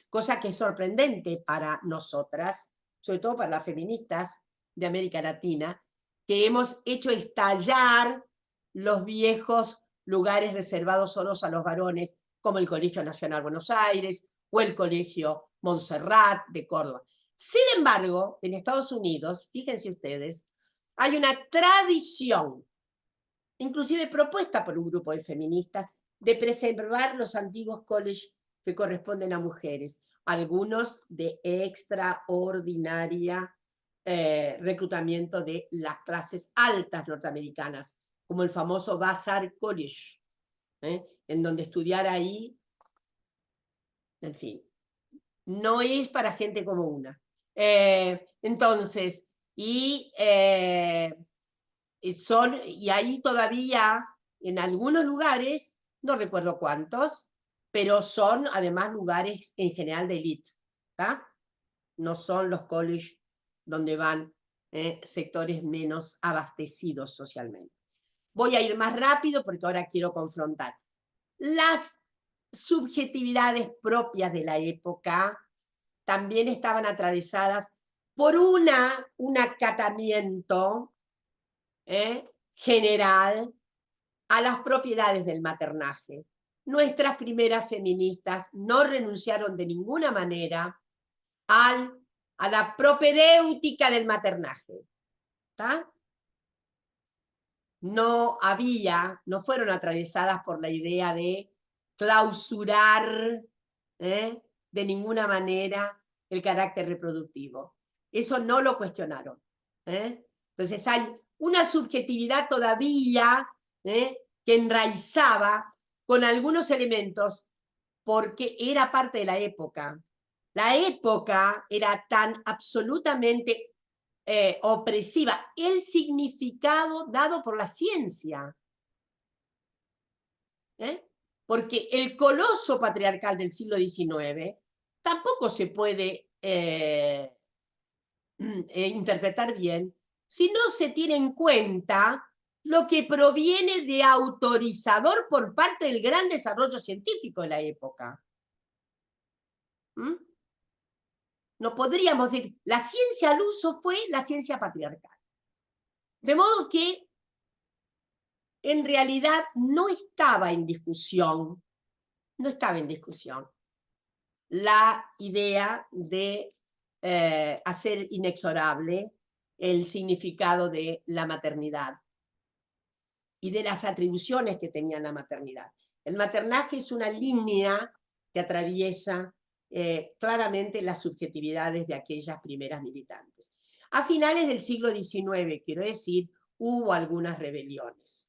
Cosa que es sorprendente para nosotras, sobre todo para las feministas de América Latina, que hemos hecho estallar los viejos lugares reservados solos a los varones, como el Colegio Nacional Buenos Aires o el Colegio Montserrat de Córdoba. Sin embargo, en Estados Unidos, fíjense ustedes, hay una tradición, inclusive propuesta por un grupo de feministas, de preservar los antiguos colleges que corresponden a mujeres, algunos de extraordinaria reclutamiento de las clases altas norteamericanas, como el famoso Vassar College, en donde estudiar ahí, en fin, no es para gente como una. Entonces, y ahí todavía, en algunos lugares, no recuerdo cuántos, pero son además lugares en general de élite, ¿tá? No son los colleges donde van sectores menos abastecidos socialmente. Voy a ir más rápido porque ahora quiero confrontar. Las subjetividades propias de la época también estaban atravesadas por un acatamiento general a las propiedades del maternaje. Nuestras primeras feministas no renunciaron de ninguna manera a la propedéutica del maternaje. ¿Tá? No fueron atravesadas por la idea de clausurar de ninguna manera el carácter reproductivo. Eso no lo cuestionaron. Entonces hay una subjetividad todavía que enraizaba con algunos elementos porque era parte de la época. La época era tan absolutamente opresiva, el significado dado por la ciencia. Porque el coloso patriarcal del siglo XIX tampoco se puede interpretar bien si no se tiene en cuenta lo que proviene de autorizador por parte del gran desarrollo científico de la época. No podríamos decir, la ciencia al uso fue la ciencia patriarcal. De modo que en realidad no estaba en discusión la idea de hacer inexorable el significado de la maternidad y de las atribuciones que tenía la maternidad. El maternaje es una línea que atraviesa claramente las subjetividades de aquellas primeras militantes. A finales del siglo XIX, quiero decir, hubo algunas rebeliones,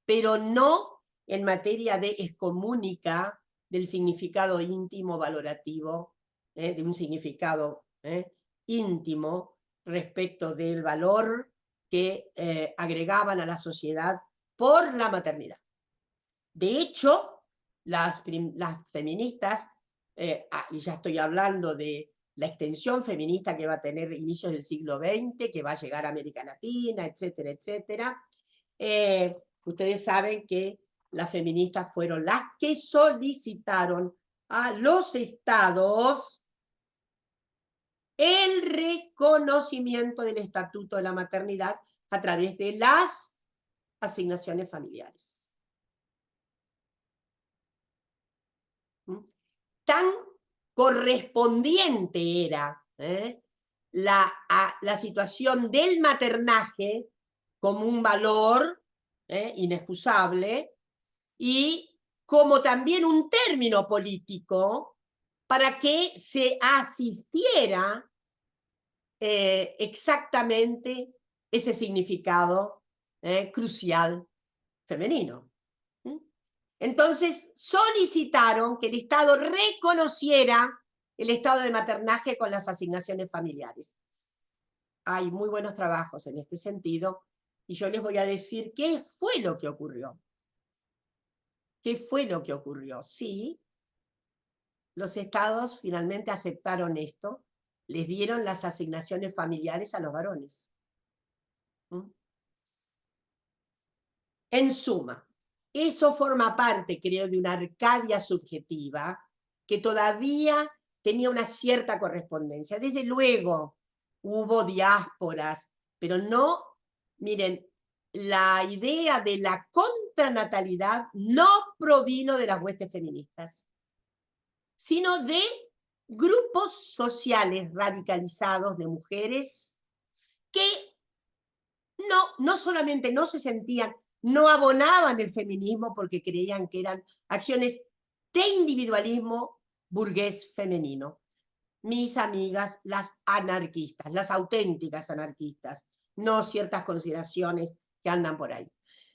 pero no en materia de excomunica del significado íntimo valorativo, de un significado íntimo respecto del valor que agregaban a la sociedad por la maternidad. De hecho, las feministas, y ya estoy hablando de la extensión feminista que va a tener inicios del siglo XX, que va a llegar a América Latina, etcétera, etcétera. Ustedes saben que las feministas fueron las que solicitaron a los estados el reconocimiento del estatuto de la maternidad a través de las asignaciones familiares. Tan correspondiente era la situación del maternaje como un valor inexcusable y como también un término político para que se asistiera exactamente ese significado crucial femenino. Entonces solicitaron que el Estado reconociera el estado de maternaje con las asignaciones familiares. Hay muy buenos trabajos en este sentido y yo les voy a decir qué fue lo que ocurrió. ¿Qué fue lo que ocurrió? Sí, los estados finalmente aceptaron esto, les dieron las asignaciones familiares a los varones. En suma, eso forma parte, creo, de una Arcadia subjetiva que todavía tenía una cierta correspondencia. Desde luego hubo diásporas, pero no, miren, la idea de la contranatalidad no provino de las huestes feministas, sino de grupos sociales radicalizados de mujeres que no solamente no se sentían, no abonaban el feminismo porque creían que eran acciones de individualismo burgués femenino. Mis amigas, las anarquistas, las auténticas anarquistas, no ciertas consideraciones que andan por ahí.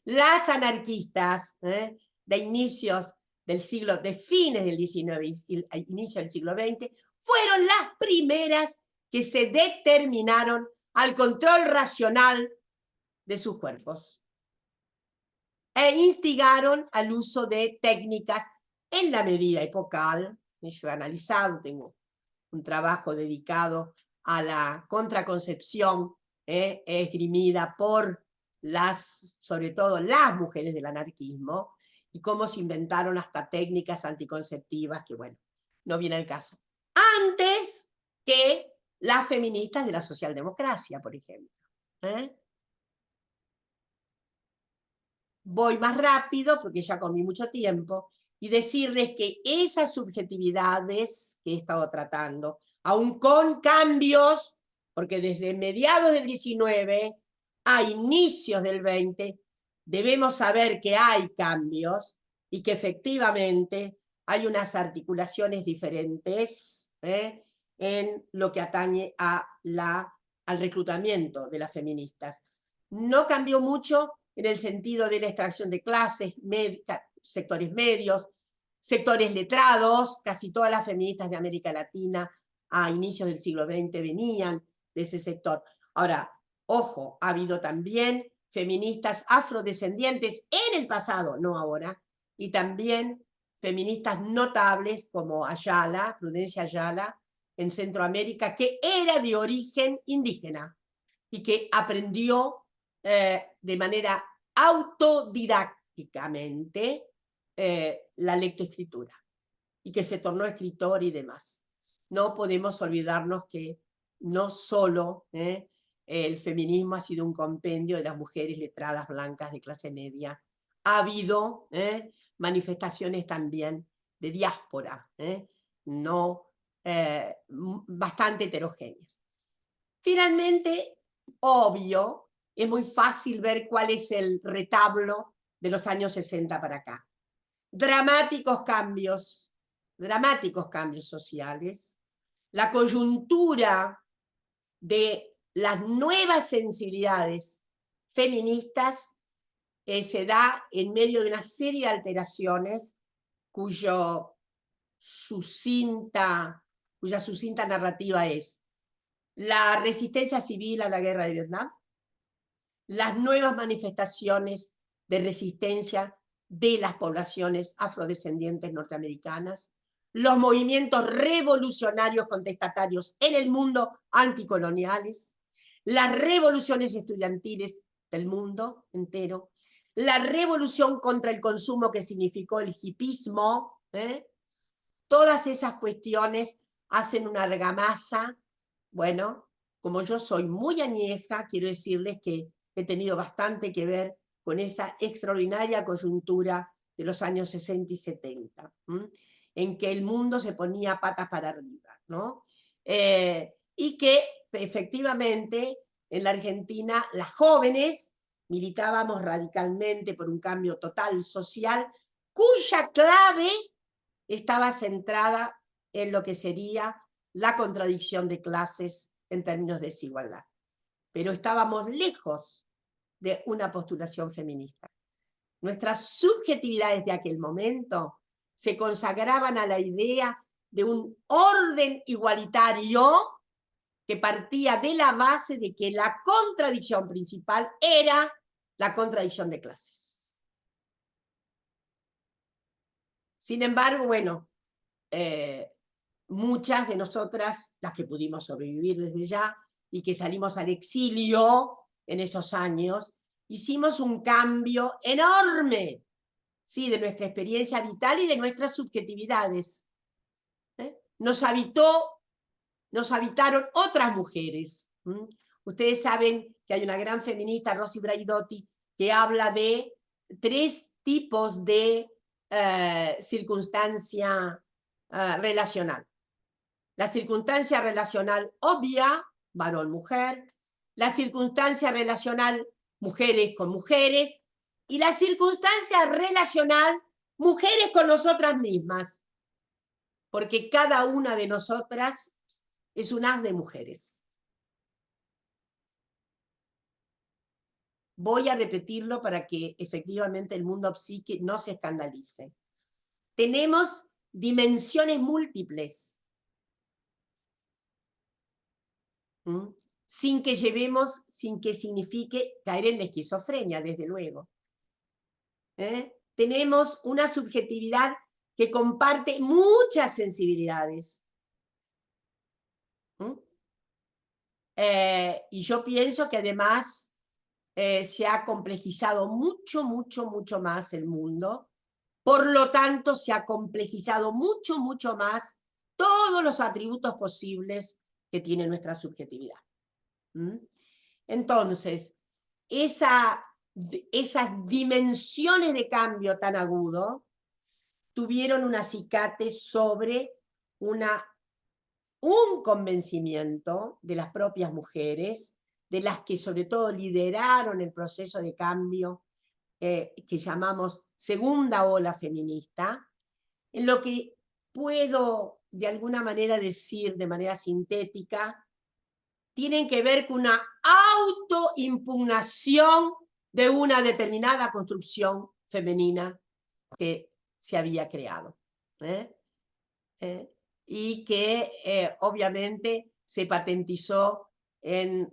Las anarquistas de inicios del siglo, de fines del XIX y inicio del siglo XX, fueron las primeras que se determinaron al control racional de sus cuerpos e instigaron al uso de técnicas en la medida epocal. Yo he analizado, tengo un trabajo dedicado a la contraconcepción esgrimida por sobre todo las mujeres del anarquismo, y cómo se inventaron hasta técnicas anticonceptivas que, bueno, no viene al caso. Antes que las feministas de la socialdemocracia, por ejemplo. Voy más rápido porque ya comí mucho tiempo, y decirles que esas subjetividades que he estado tratando, aun con cambios, porque desde mediados del 19 a inicios del 20, debemos saber que hay cambios y que efectivamente hay unas articulaciones diferentes en lo que atañe al reclutamiento de las feministas. No cambió mucho en el sentido de la extracción de clases, sectores medios, sectores letrados. Casi todas las feministas de América Latina a inicios del siglo XX venían de ese sector. Ahora, ojo, ha habido también feministas afrodescendientes en el pasado, no ahora, y también feministas notables como Ayala, Prudencia Ayala, en Centroamérica, que era de origen indígena y que aprendió de manera autodidácticamente la lectoescritura y que se tornó escritor y demás. No podemos olvidarnos que no solo el feminismo ha sido un compendio de las mujeres letradas blancas de clase media, ha habido manifestaciones también de diáspora, no, bastante heterogéneas. Finalmente, obvio, es muy fácil ver cuál es el retablo de los años 60 para acá. Dramáticos cambios sociales, la coyuntura de las nuevas sensibilidades feministas se da en medio de una serie de alteraciones cuya sucinta narrativa es la resistencia civil a la guerra de Vietnam, las nuevas manifestaciones de resistencia de las poblaciones afrodescendientes norteamericanas, los movimientos revolucionarios contestatarios en el mundo anticoloniales, las revoluciones estudiantiles del mundo entero, la revolución contra el consumo que significó el hipismo, todas esas cuestiones hacen una argamasa. Bueno, como yo soy muy añeja, quiero decirles que he tenido bastante que ver con esa extraordinaria coyuntura de los años 60 y 70, en que el mundo se ponía patas para arriba, ¿no? Y que efectivamente en la Argentina las jóvenes militábamos radicalmente por un cambio total social, cuya clave estaba centrada en lo que sería la contradicción de clases en términos de desigualdad. Pero estábamos lejos de una postulación feminista. Nuestras subjetividades de aquel momento se consagraban a la idea de un orden igualitario que partía de la base de que la contradicción principal era la contradicción de clases. Sin embargo, bueno, muchas de nosotras, las que pudimos sobrevivir desde ya y que salimos al exilio en esos años, hicimos un cambio enorme, sí, de nuestra experiencia vital y de nuestras subjetividades. Nos habitaron otras mujeres. Ustedes saben que hay una gran feminista, Rosy Braidotti, que habla de 3 tipos de circunstancia relacional. La circunstancia relacional obvia, varón-mujer, la circunstancia relacional mujeres con mujeres, y la circunstancia relacional mujeres con nosotras mismas, porque cada una de nosotras es un haz de mujeres. Voy a repetirlo para que efectivamente el mundo psique no se escandalice. Tenemos dimensiones múltiples, sin que signifique caer en la esquizofrenia, desde luego. Tenemos una subjetividad que comparte muchas sensibilidades. Y yo pienso que además se ha complejizado mucho más el mundo. Por lo tanto, se ha complejizado mucho más todos los atributos posibles que tiene nuestra subjetividad. Entonces, esas dimensiones de cambio tan agudo tuvieron un acicate sobre un convencimiento de las propias mujeres, de las que sobre todo lideraron el proceso de cambio que llamamos segunda ola feminista, en lo que puedo de alguna manera decir de manera sintética, tienen que ver con una autoimpugnación de una determinada construcción femenina que se había creado. Y que obviamente se patentizó en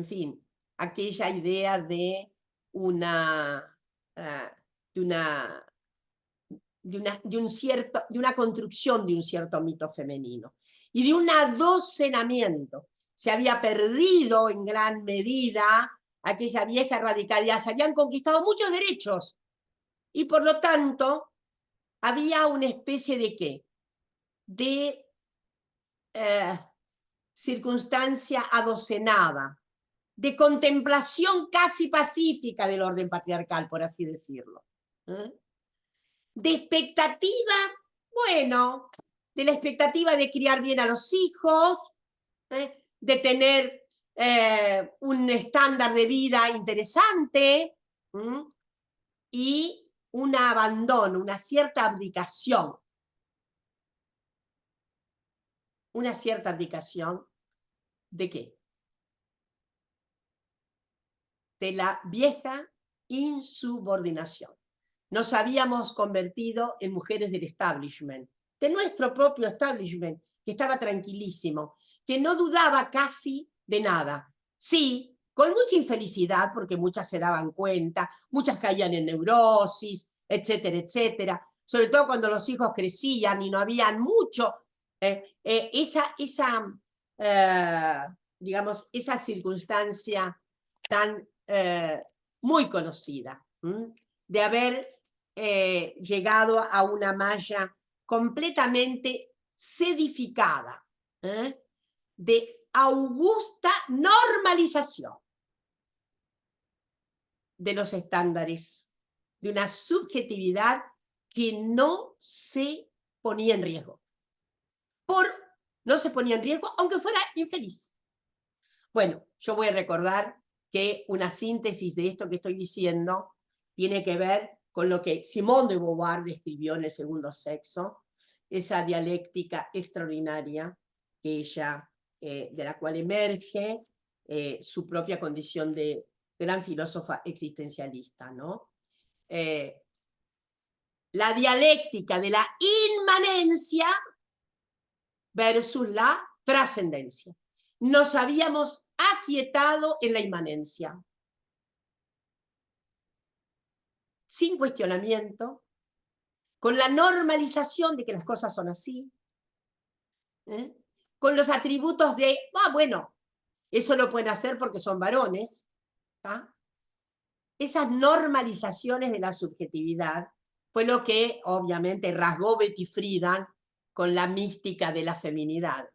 fin, aquella idea de una construcción de un cierto mito femenino y de un adocenamiento. Se había perdido en gran medida aquella vieja radicalidad, se habían conquistado muchos derechos y por lo tanto había una especie de ¿qué? De circunstancia adocenada, de contemplación casi pacífica del orden patriarcal, por así decirlo. de expectativa, bueno, de la expectativa de criar bien a los hijos, de tener un estándar de vida interesante, y un abandono, una cierta abdicación. Una cierta abdicación ¿de qué? De la vieja insubordinación. Nos habíamos convertido en mujeres del establishment, de nuestro propio establishment, que estaba tranquilísimo, que no dudaba casi de nada. Sí, con mucha infelicidad, porque muchas se daban cuenta, muchas caían en neurosis, etcétera, etcétera. Sobre todo cuando los hijos crecían y no habían mucho. Digamos, esa circunstancia tan muy conocida, de haber llegado a una malla completamente sedificada, de augusta normalización de los estándares, de una subjetividad que no se ponía en riesgo. No se ponía en riesgo, aunque fuera infeliz. Bueno, yo voy a recordar que una síntesis de esto que estoy diciendo tiene que ver con lo que Simone de Beauvoir describió en El segundo sexo, esa dialéctica extraordinaria que ella, de la cual emerge su propia condición de gran filósofa existencialista, ¿no? La dialéctica de la inmanencia versus la trascendencia. Nos habíamos aquietado en la inmanencia, sin cuestionamiento, con la normalización de que las cosas son así, con los atributos de, bueno, eso lo pueden hacer porque son varones. Esas normalizaciones de la subjetividad fue lo que obviamente rasgó Betty Friedan con la mística de la feminidad.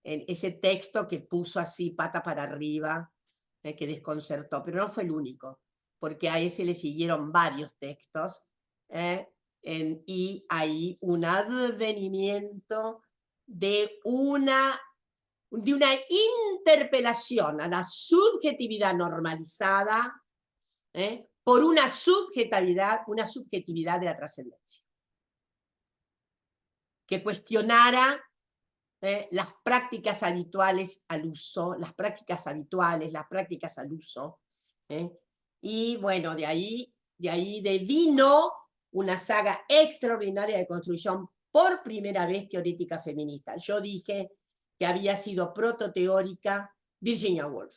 En ese texto que puso así pata para arriba, que desconcertó, pero no fue el único, porque a ese le siguieron varios textos, y hay un advenimiento de una interpelación a la subjetividad normalizada, por una subjetividad de la trascendencia, que cuestionara las prácticas habituales al uso, las prácticas al uso, y bueno, de ahí devino una saga extraordinaria de construcción por primera vez teorética feminista. Yo dije que había sido prototeórica Virginia Woolf,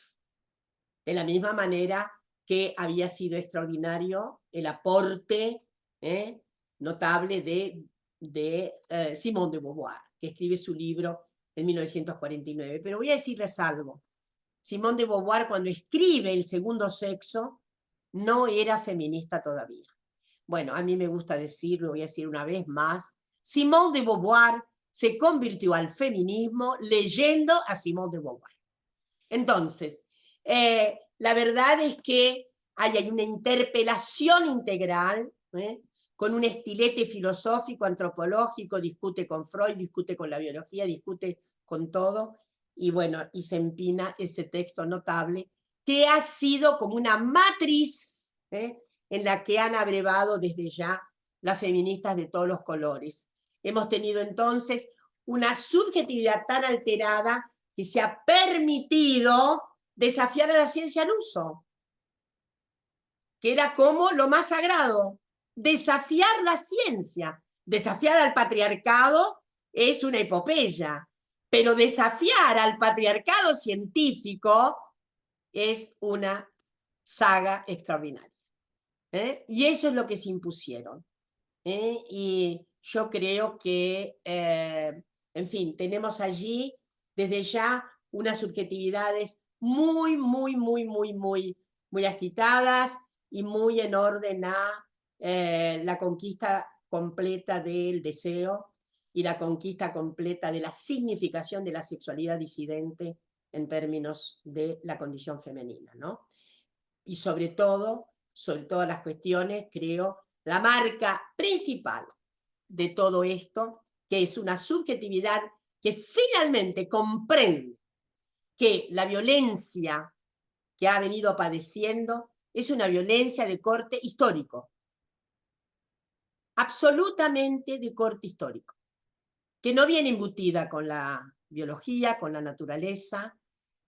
de la misma manera que había sido extraordinario el aporte notable de Simone de Beauvoir, que escribe su libro en 1949. Pero voy a decirles algo. Simone de Beauvoir, cuando escribe El segundo sexo, no era feminista todavía. Bueno, a mí me gusta decirlo, voy a decir una vez más, Simone de Beauvoir se convirtió al feminismo leyendo a Simone de Beauvoir. Entonces, la verdad es que hay una interpelación integral, con un estilete filosófico, antropológico, discute con Freud, discute con la biología, discute con todo, y bueno, y se empina ese texto notable que ha sido como una matriz en la que han abrevado desde ya las feministas de todos los colores. Hemos tenido entonces una subjetividad tan alterada que se ha permitido desafiar a la ciencia al uso, que era como lo más sagrado, desafiar la ciencia. Desafiar al patriarcado es una epopeya, pero desafiar al patriarcado científico es una saga extraordinaria. Y eso es lo que se impusieron. Y yo creo que, en fin, tenemos allí desde ya unas subjetividades muy, muy, muy, muy, muy, muy agitadas y muy en orden a la conquista completa del deseo y la conquista completa de la significación de la sexualidad disidente en términos de la condición femenina, ¿no? Y sobre todas las cuestiones, creo la marca principal de todo esto, que es una subjetividad que finalmente comprende que la violencia que ha venido padeciendo es una violencia de corte histórico, absolutamente de corte histórico, que no viene embutida con la biología, con la naturaleza,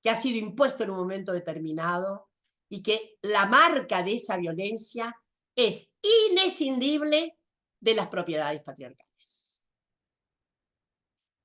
que ha sido impuesto en un momento determinado y que la marca de esa violencia es inescindible de las propiedades patriarcales.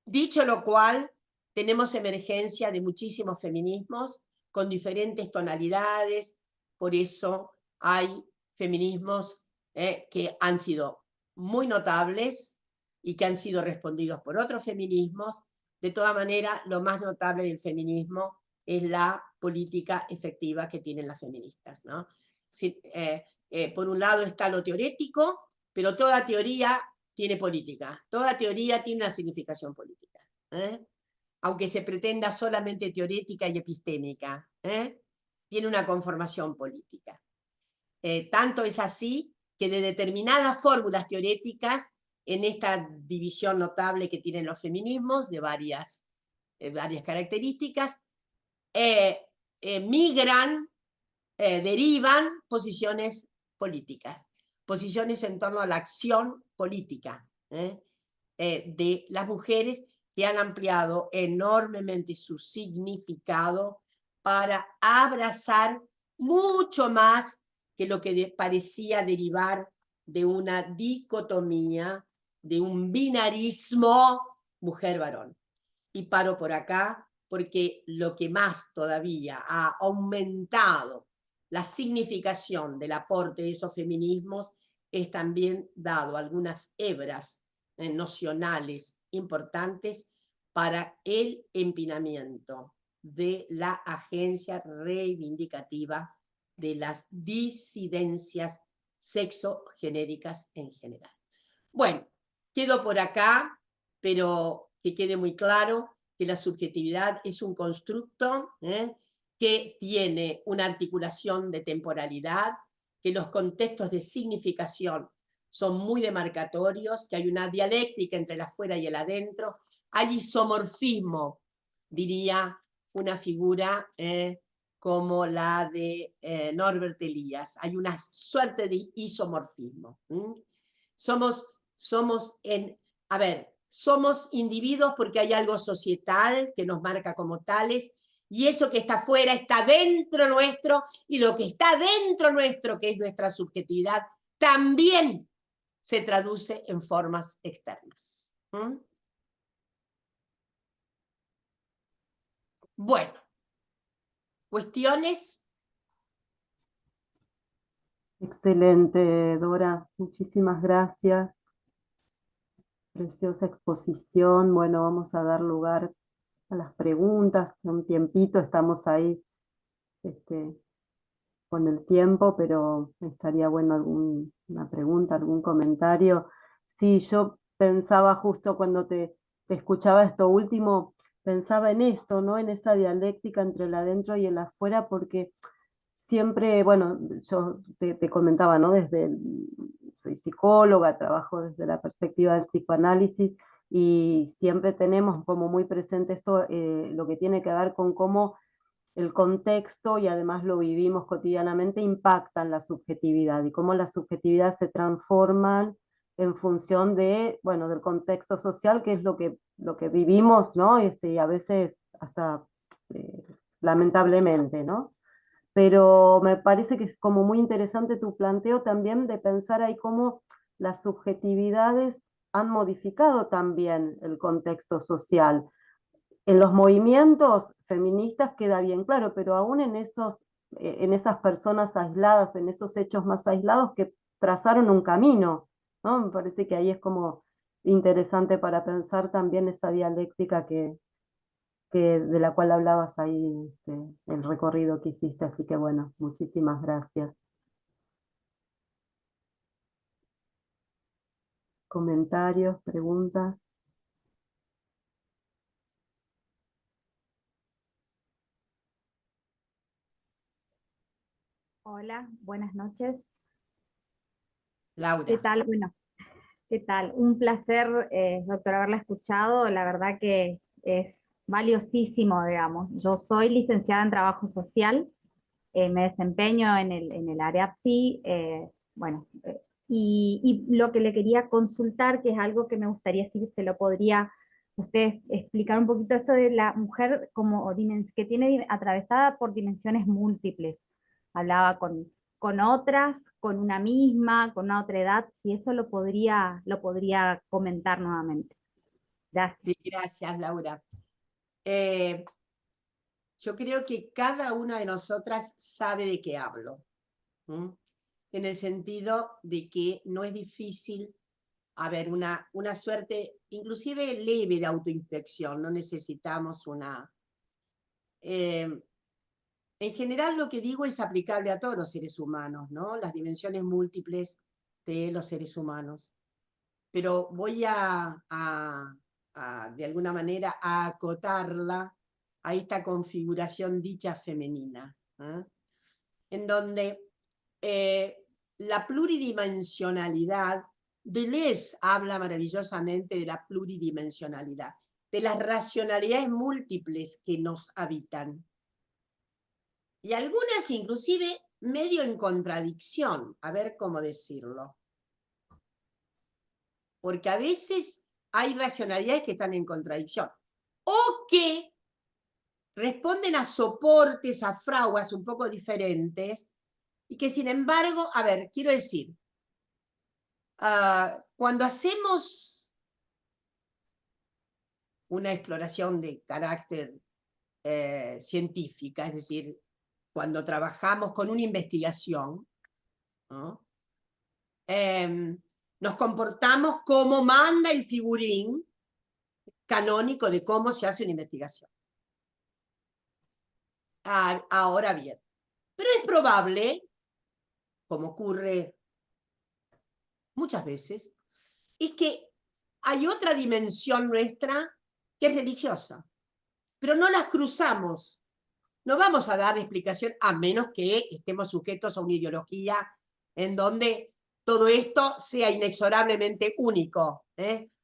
Dicho lo cual, tenemos emergencia de muchísimos feminismos con diferentes tonalidades, por eso hay feminismos que han sido muy notables y que han sido respondidos por otros feminismos. De todas maneras, lo más notable del feminismo es la política efectiva que tienen las feministas, ¿no? Por un lado está lo teorético, pero toda teoría tiene política, toda teoría tiene una significación política, aunque se pretenda solamente teorética y epistémica, tiene una conformación política. Tanto es así que de determinadas fórmulas teoréticas, en esta división notable que tienen los feminismos, de varias características, migran, derivan posiciones políticas, posiciones en torno a la acción política de las mujeres, que han ampliado enormemente su significado para abrazar mucho más que lo que parecía derivar de una dicotomía, de un binarismo mujer-varón. Y paro por acá porque lo que más todavía ha aumentado la significación del aporte de esos feminismos es también dado algunas hebras nocionales importantes para el empinamiento de la agencia reivindicativa de las disidencias sexogenéricas en general. Bueno, quedo por acá, pero que quede muy claro que la subjetividad es un constructo que tiene una articulación de temporalidad, que los contextos de significación son muy demarcatorios, que hay una dialéctica entre el afuera y el adentro, hay isomorfismo, diría una figura como la de Norbert Elias, hay una suerte de isomorfismo. Somos individuos porque hay algo societal que nos marca como tales, y eso que está afuera está dentro nuestro, y lo que está dentro nuestro, que es nuestra subjetividad, también se traduce en formas externas. Bueno, ¿cuestiones? Excelente, Dora. Muchísimas gracias. Preciosa exposición. Bueno, vamos a dar lugar a las preguntas. Un tiempito, estamos ahí este, con el tiempo, pero estaría bueno alguna pregunta, algún comentario. Sí, yo pensaba justo cuando te escuchaba esto último, pensaba en esto, ¿no? En esa dialéctica entre el adentro y el afuera, porque siempre, bueno, yo te comentaba, ¿no? Soy psicóloga, trabajo desde la perspectiva del psicoanálisis y siempre tenemos como muy presente esto, lo que tiene que ver con cómo el contexto, y además lo vivimos cotidianamente, impactan la subjetividad y cómo las subjetividades se transforman en función de, bueno, del contexto social, que es lo que vivimos, ¿no? Y a veces hasta lamentablemente, ¿no? Pero me parece que es como muy interesante tu planteo también de pensar ahí cómo las subjetividades han modificado también el contexto social. En los movimientos feministas queda bien claro, pero aún en esas personas aisladas, en esos hechos más aislados que trazaron un camino, ¿no? Me parece que ahí es como interesante para pensar también esa dialéctica de la cual hablabas ahí, el recorrido que hiciste, así que bueno, muchísimas gracias. Comentarios, preguntas. Hola, buenas noches. Laura. ¿Qué tal? Bueno, ¿qué tal? Un placer, doctor, haberla escuchado. La verdad que es valiosísimo, digamos. Yo soy licenciada en trabajo social, me desempeño en el área PSI, bueno, y lo que le quería consultar, que es algo que me gustaría si se lo podría usted explicar un poquito, esto de la mujer como que tiene atravesada por dimensiones múltiples. Hablaba con otras, con una misma, con una otra edad, si eso lo podría comentar nuevamente. Gracias. Sí, gracias, Laura. Eh, yo creo que cada una de nosotras sabe de qué hablo, ¿m? En el sentido de que no es difícil haber una suerte, inclusive leve de autoinspección, no necesitamos una... en general lo que digo es aplicable a todos los seres humanos, ¿no? Las dimensiones múltiples de los seres humanos. Pero voy de alguna manera, a acotarla a esta configuración dicha femenina, ¿eh? En donde la pluridimensionalidad, Deleuze habla maravillosamente de la pluridimensionalidad, de las racionalidades múltiples que nos habitan. Y algunas inclusive medio en contradicción, a ver cómo decirlo. Porque a veces hay racionalidades que están en contradicción, o que responden a soportes, a fraguas un poco diferentes, y que sin embargo, a ver, quiero decir, cuando hacemos una exploración de carácter científica, es decir, cuando trabajamos con una investigación, ¿no? Nos comportamos como manda el figurín canónico de cómo se hace una investigación. Ahora bien, pero es probable, como ocurre muchas veces, es que hay otra dimensión nuestra que es religiosa, pero no las cruzamos. No vamos a dar explicación a menos que estemos sujetos a una ideología en donde todo esto sea inexorablemente único,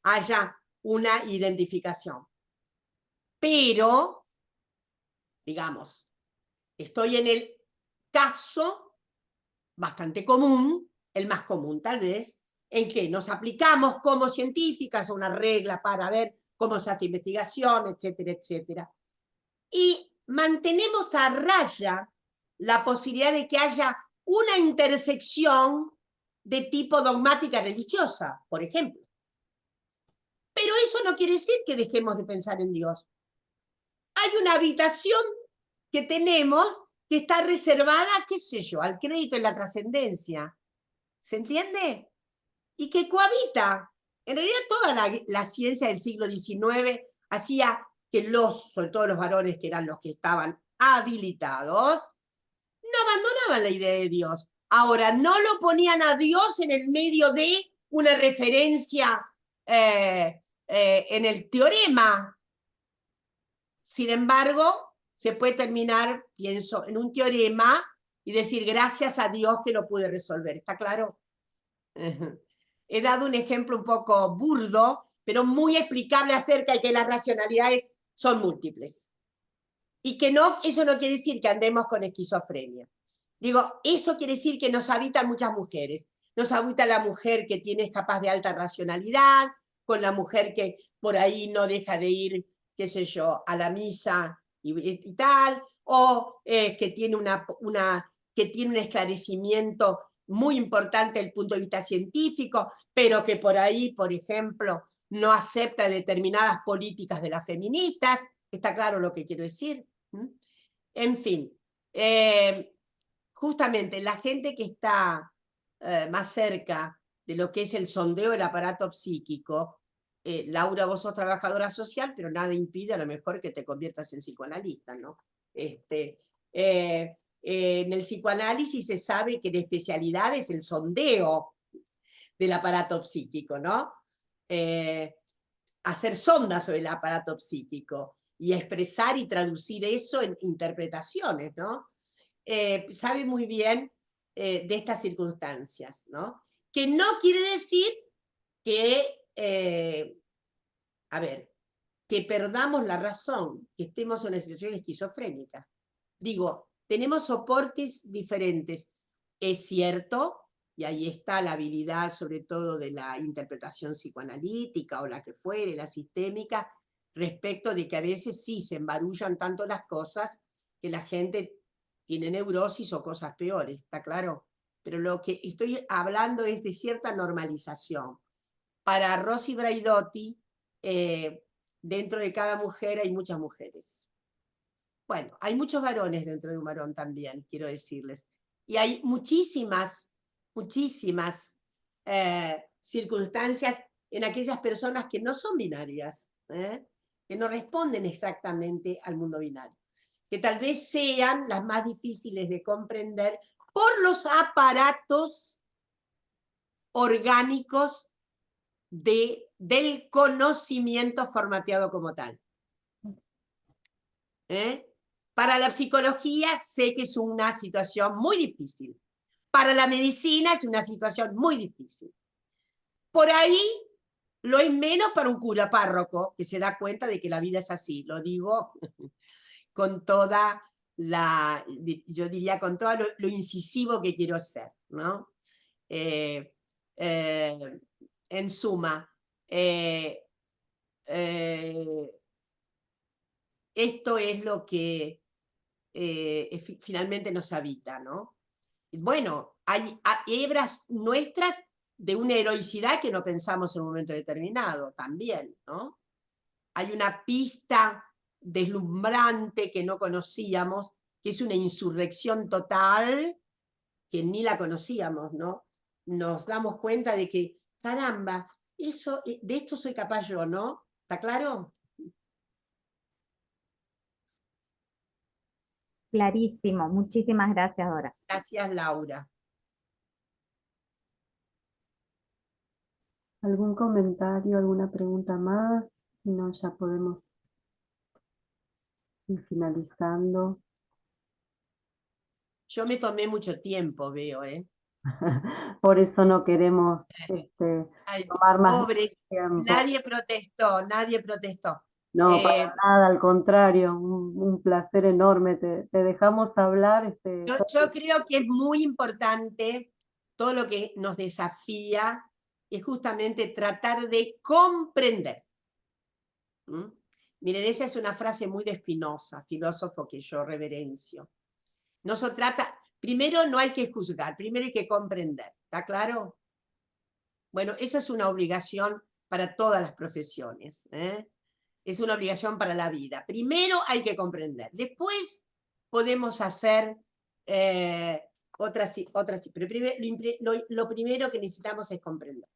haya una identificación. Pero, digamos, estoy en el caso bastante común, el más común tal vez, en que nos aplicamos como científicas a una regla para ver cómo se hace investigación, etcétera, etcétera. Y mantenemos a raya la posibilidad de que haya una intersección de tipo dogmática religiosa, por ejemplo. Pero eso no quiere decir que dejemos de pensar en Dios. Hay una habitación que tenemos que está reservada, qué sé yo, al crédito y la trascendencia. ¿Se entiende? Y que cohabita. En realidad toda la ciencia del siglo XIX hacía que sobre todo los varones, que eran los que estaban habilitados, no abandonaban la idea de Dios. Ahora, no lo ponían a Dios en el medio de una referencia en el teorema. Sin embargo, se puede terminar, pienso, en un teorema y decir gracias a Dios que lo pude resolver. ¿Está claro? He dado un ejemplo un poco burdo, pero muy explicable acerca de que las racionalidades son múltiples. Y que no, eso no quiere decir que andemos con esquizofrenia. Digo, eso quiere decir que nos habitan muchas mujeres. Nos habita la mujer que tiene capaz de alta racionalidad, con la mujer que por ahí no deja de ir, qué sé yo, a la misa y tal, o que tiene que tiene un esclarecimiento muy importante desde el punto de vista científico, pero que por ahí, por ejemplo, no acepta determinadas políticas de las feministas. ¿Está claro lo que quiero decir? En fin, justamente la gente que está más cerca de lo que es el sondeo del aparato psíquico, Laura, vos sos trabajadora social, pero nada impide a lo mejor que te conviertas en psicoanalista, ¿no? En el psicoanálisis se sabe que la especialidad es el sondeo del aparato psíquico, ¿no? Hacer sondas sobre el aparato psíquico y expresar y traducir eso en interpretaciones, ¿no? Sabe muy bien de estas circunstancias, ¿no? que no quiere decir que, que perdamos la razón, que estemos en una situación esquizofrénica. Digo, tenemos soportes diferentes. Es cierto, y ahí está la habilidad sobre todo de la interpretación psicoanalítica o la que fuere, la sistémica, respecto de que a veces sí se embarullan tanto las cosas que la gente tiene neurosis o cosas peores, ¿está claro? Pero lo que estoy hablando es de cierta normalización. Para Rosy Braidotti, dentro de cada mujer hay muchas mujeres. Bueno, hay muchos varones dentro de un varón también, quiero decirles. Y hay muchísimas circunstancias en aquellas personas que no son binarias, que no responden exactamente al mundo binario, que tal vez sean las más difíciles de comprender por los aparatos orgánicos del conocimiento formateado como tal. Para la psicología sé que es una situación muy difícil. Para la medicina es una situación muy difícil. Por ahí lo es menos para un cura párroco que se da cuenta de que la vida es así. Lo digo con toda yo diría con todo lo incisivo que quiero ser, ¿no? En suma, esto es lo que finalmente nos habita, ¿no? Bueno, hay hebras nuestras de una heroicidad que no pensamos en un momento determinado, también, ¿no? Hay una pista deslumbrante que no conocíamos, que es una insurrección total, que ni la conocíamos, ¿no? Nos damos cuenta de que, caramba, de esto soy capaz yo, ¿no? ¿Está claro? Clarísimo. Muchísimas gracias, Dora. Gracias, Laura. ¿Algún comentario, alguna pregunta más? Si no, ya podemos ir finalizando. Yo me tomé mucho tiempo, veo, ¿eh? Por eso no queremos Ay, tomar más pobres, tiempo. nadie protestó, nadie protestó. No, para nada, al contrario, un placer enorme. Te dejamos hablar. Yo creo que es muy importante, todo lo que nos desafía es justamente tratar de comprender. Miren, esa es una frase muy de Spinoza, filósofo que yo reverencio. No se trata, primero no hay que juzgar, primero hay que comprender, ¿está claro? Bueno, eso es una obligación para todas las profesiones, es una obligación para la vida. Primero hay que comprender, después podemos hacer otras, pero lo primero que necesitamos es comprender.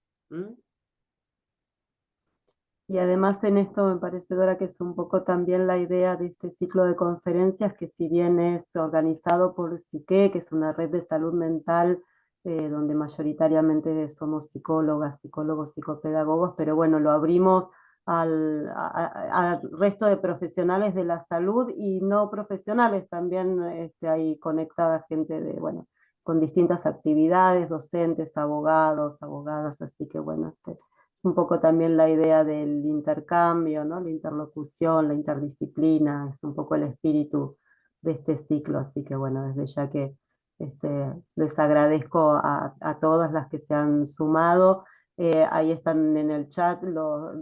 Y además en esto me parece, Dora, que es un poco también la idea de este ciclo de conferencias, que si bien es organizado por Psique, que es una red de salud mental, donde mayoritariamente somos psicólogas, psicólogos, psicopedagogos, pero bueno, lo abrimos al resto de profesionales de la salud y no profesionales, también hay conectada gente de, bueno, con distintas actividades, docentes, abogados, abogadas, así que bueno, es un poco también la idea del intercambio, ¿no? La interlocución, la interdisciplina, es un poco el espíritu de este ciclo, así que bueno, desde ya que les agradezco a todas las que se han sumado. Ahí están en el chat,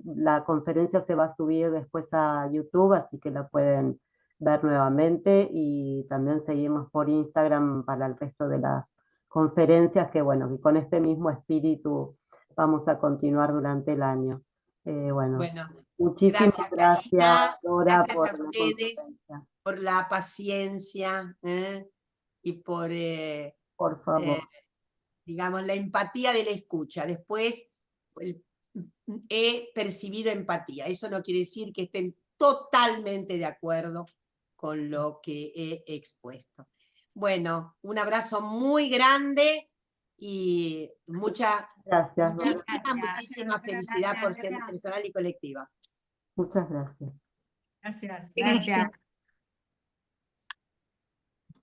la conferencia se va a subir después a YouTube, así que la pueden ver nuevamente y también seguimos por Instagram para el resto de las conferencias, que bueno, que con este mismo espíritu vamos a continuar durante el año. Bueno, muchísimas gracias, Karina, Dora, gracias por a la ustedes conferencia. por la paciencia y por favor. Digamos, la empatía de la escucha. Después he percibido empatía. Eso no quiere decir que estén totalmente de acuerdo con lo que he expuesto. Bueno, un abrazo muy grande y gracias, muchísima felicidad por ser personal y colectiva. Muchas gracias. Gracias. Gracias.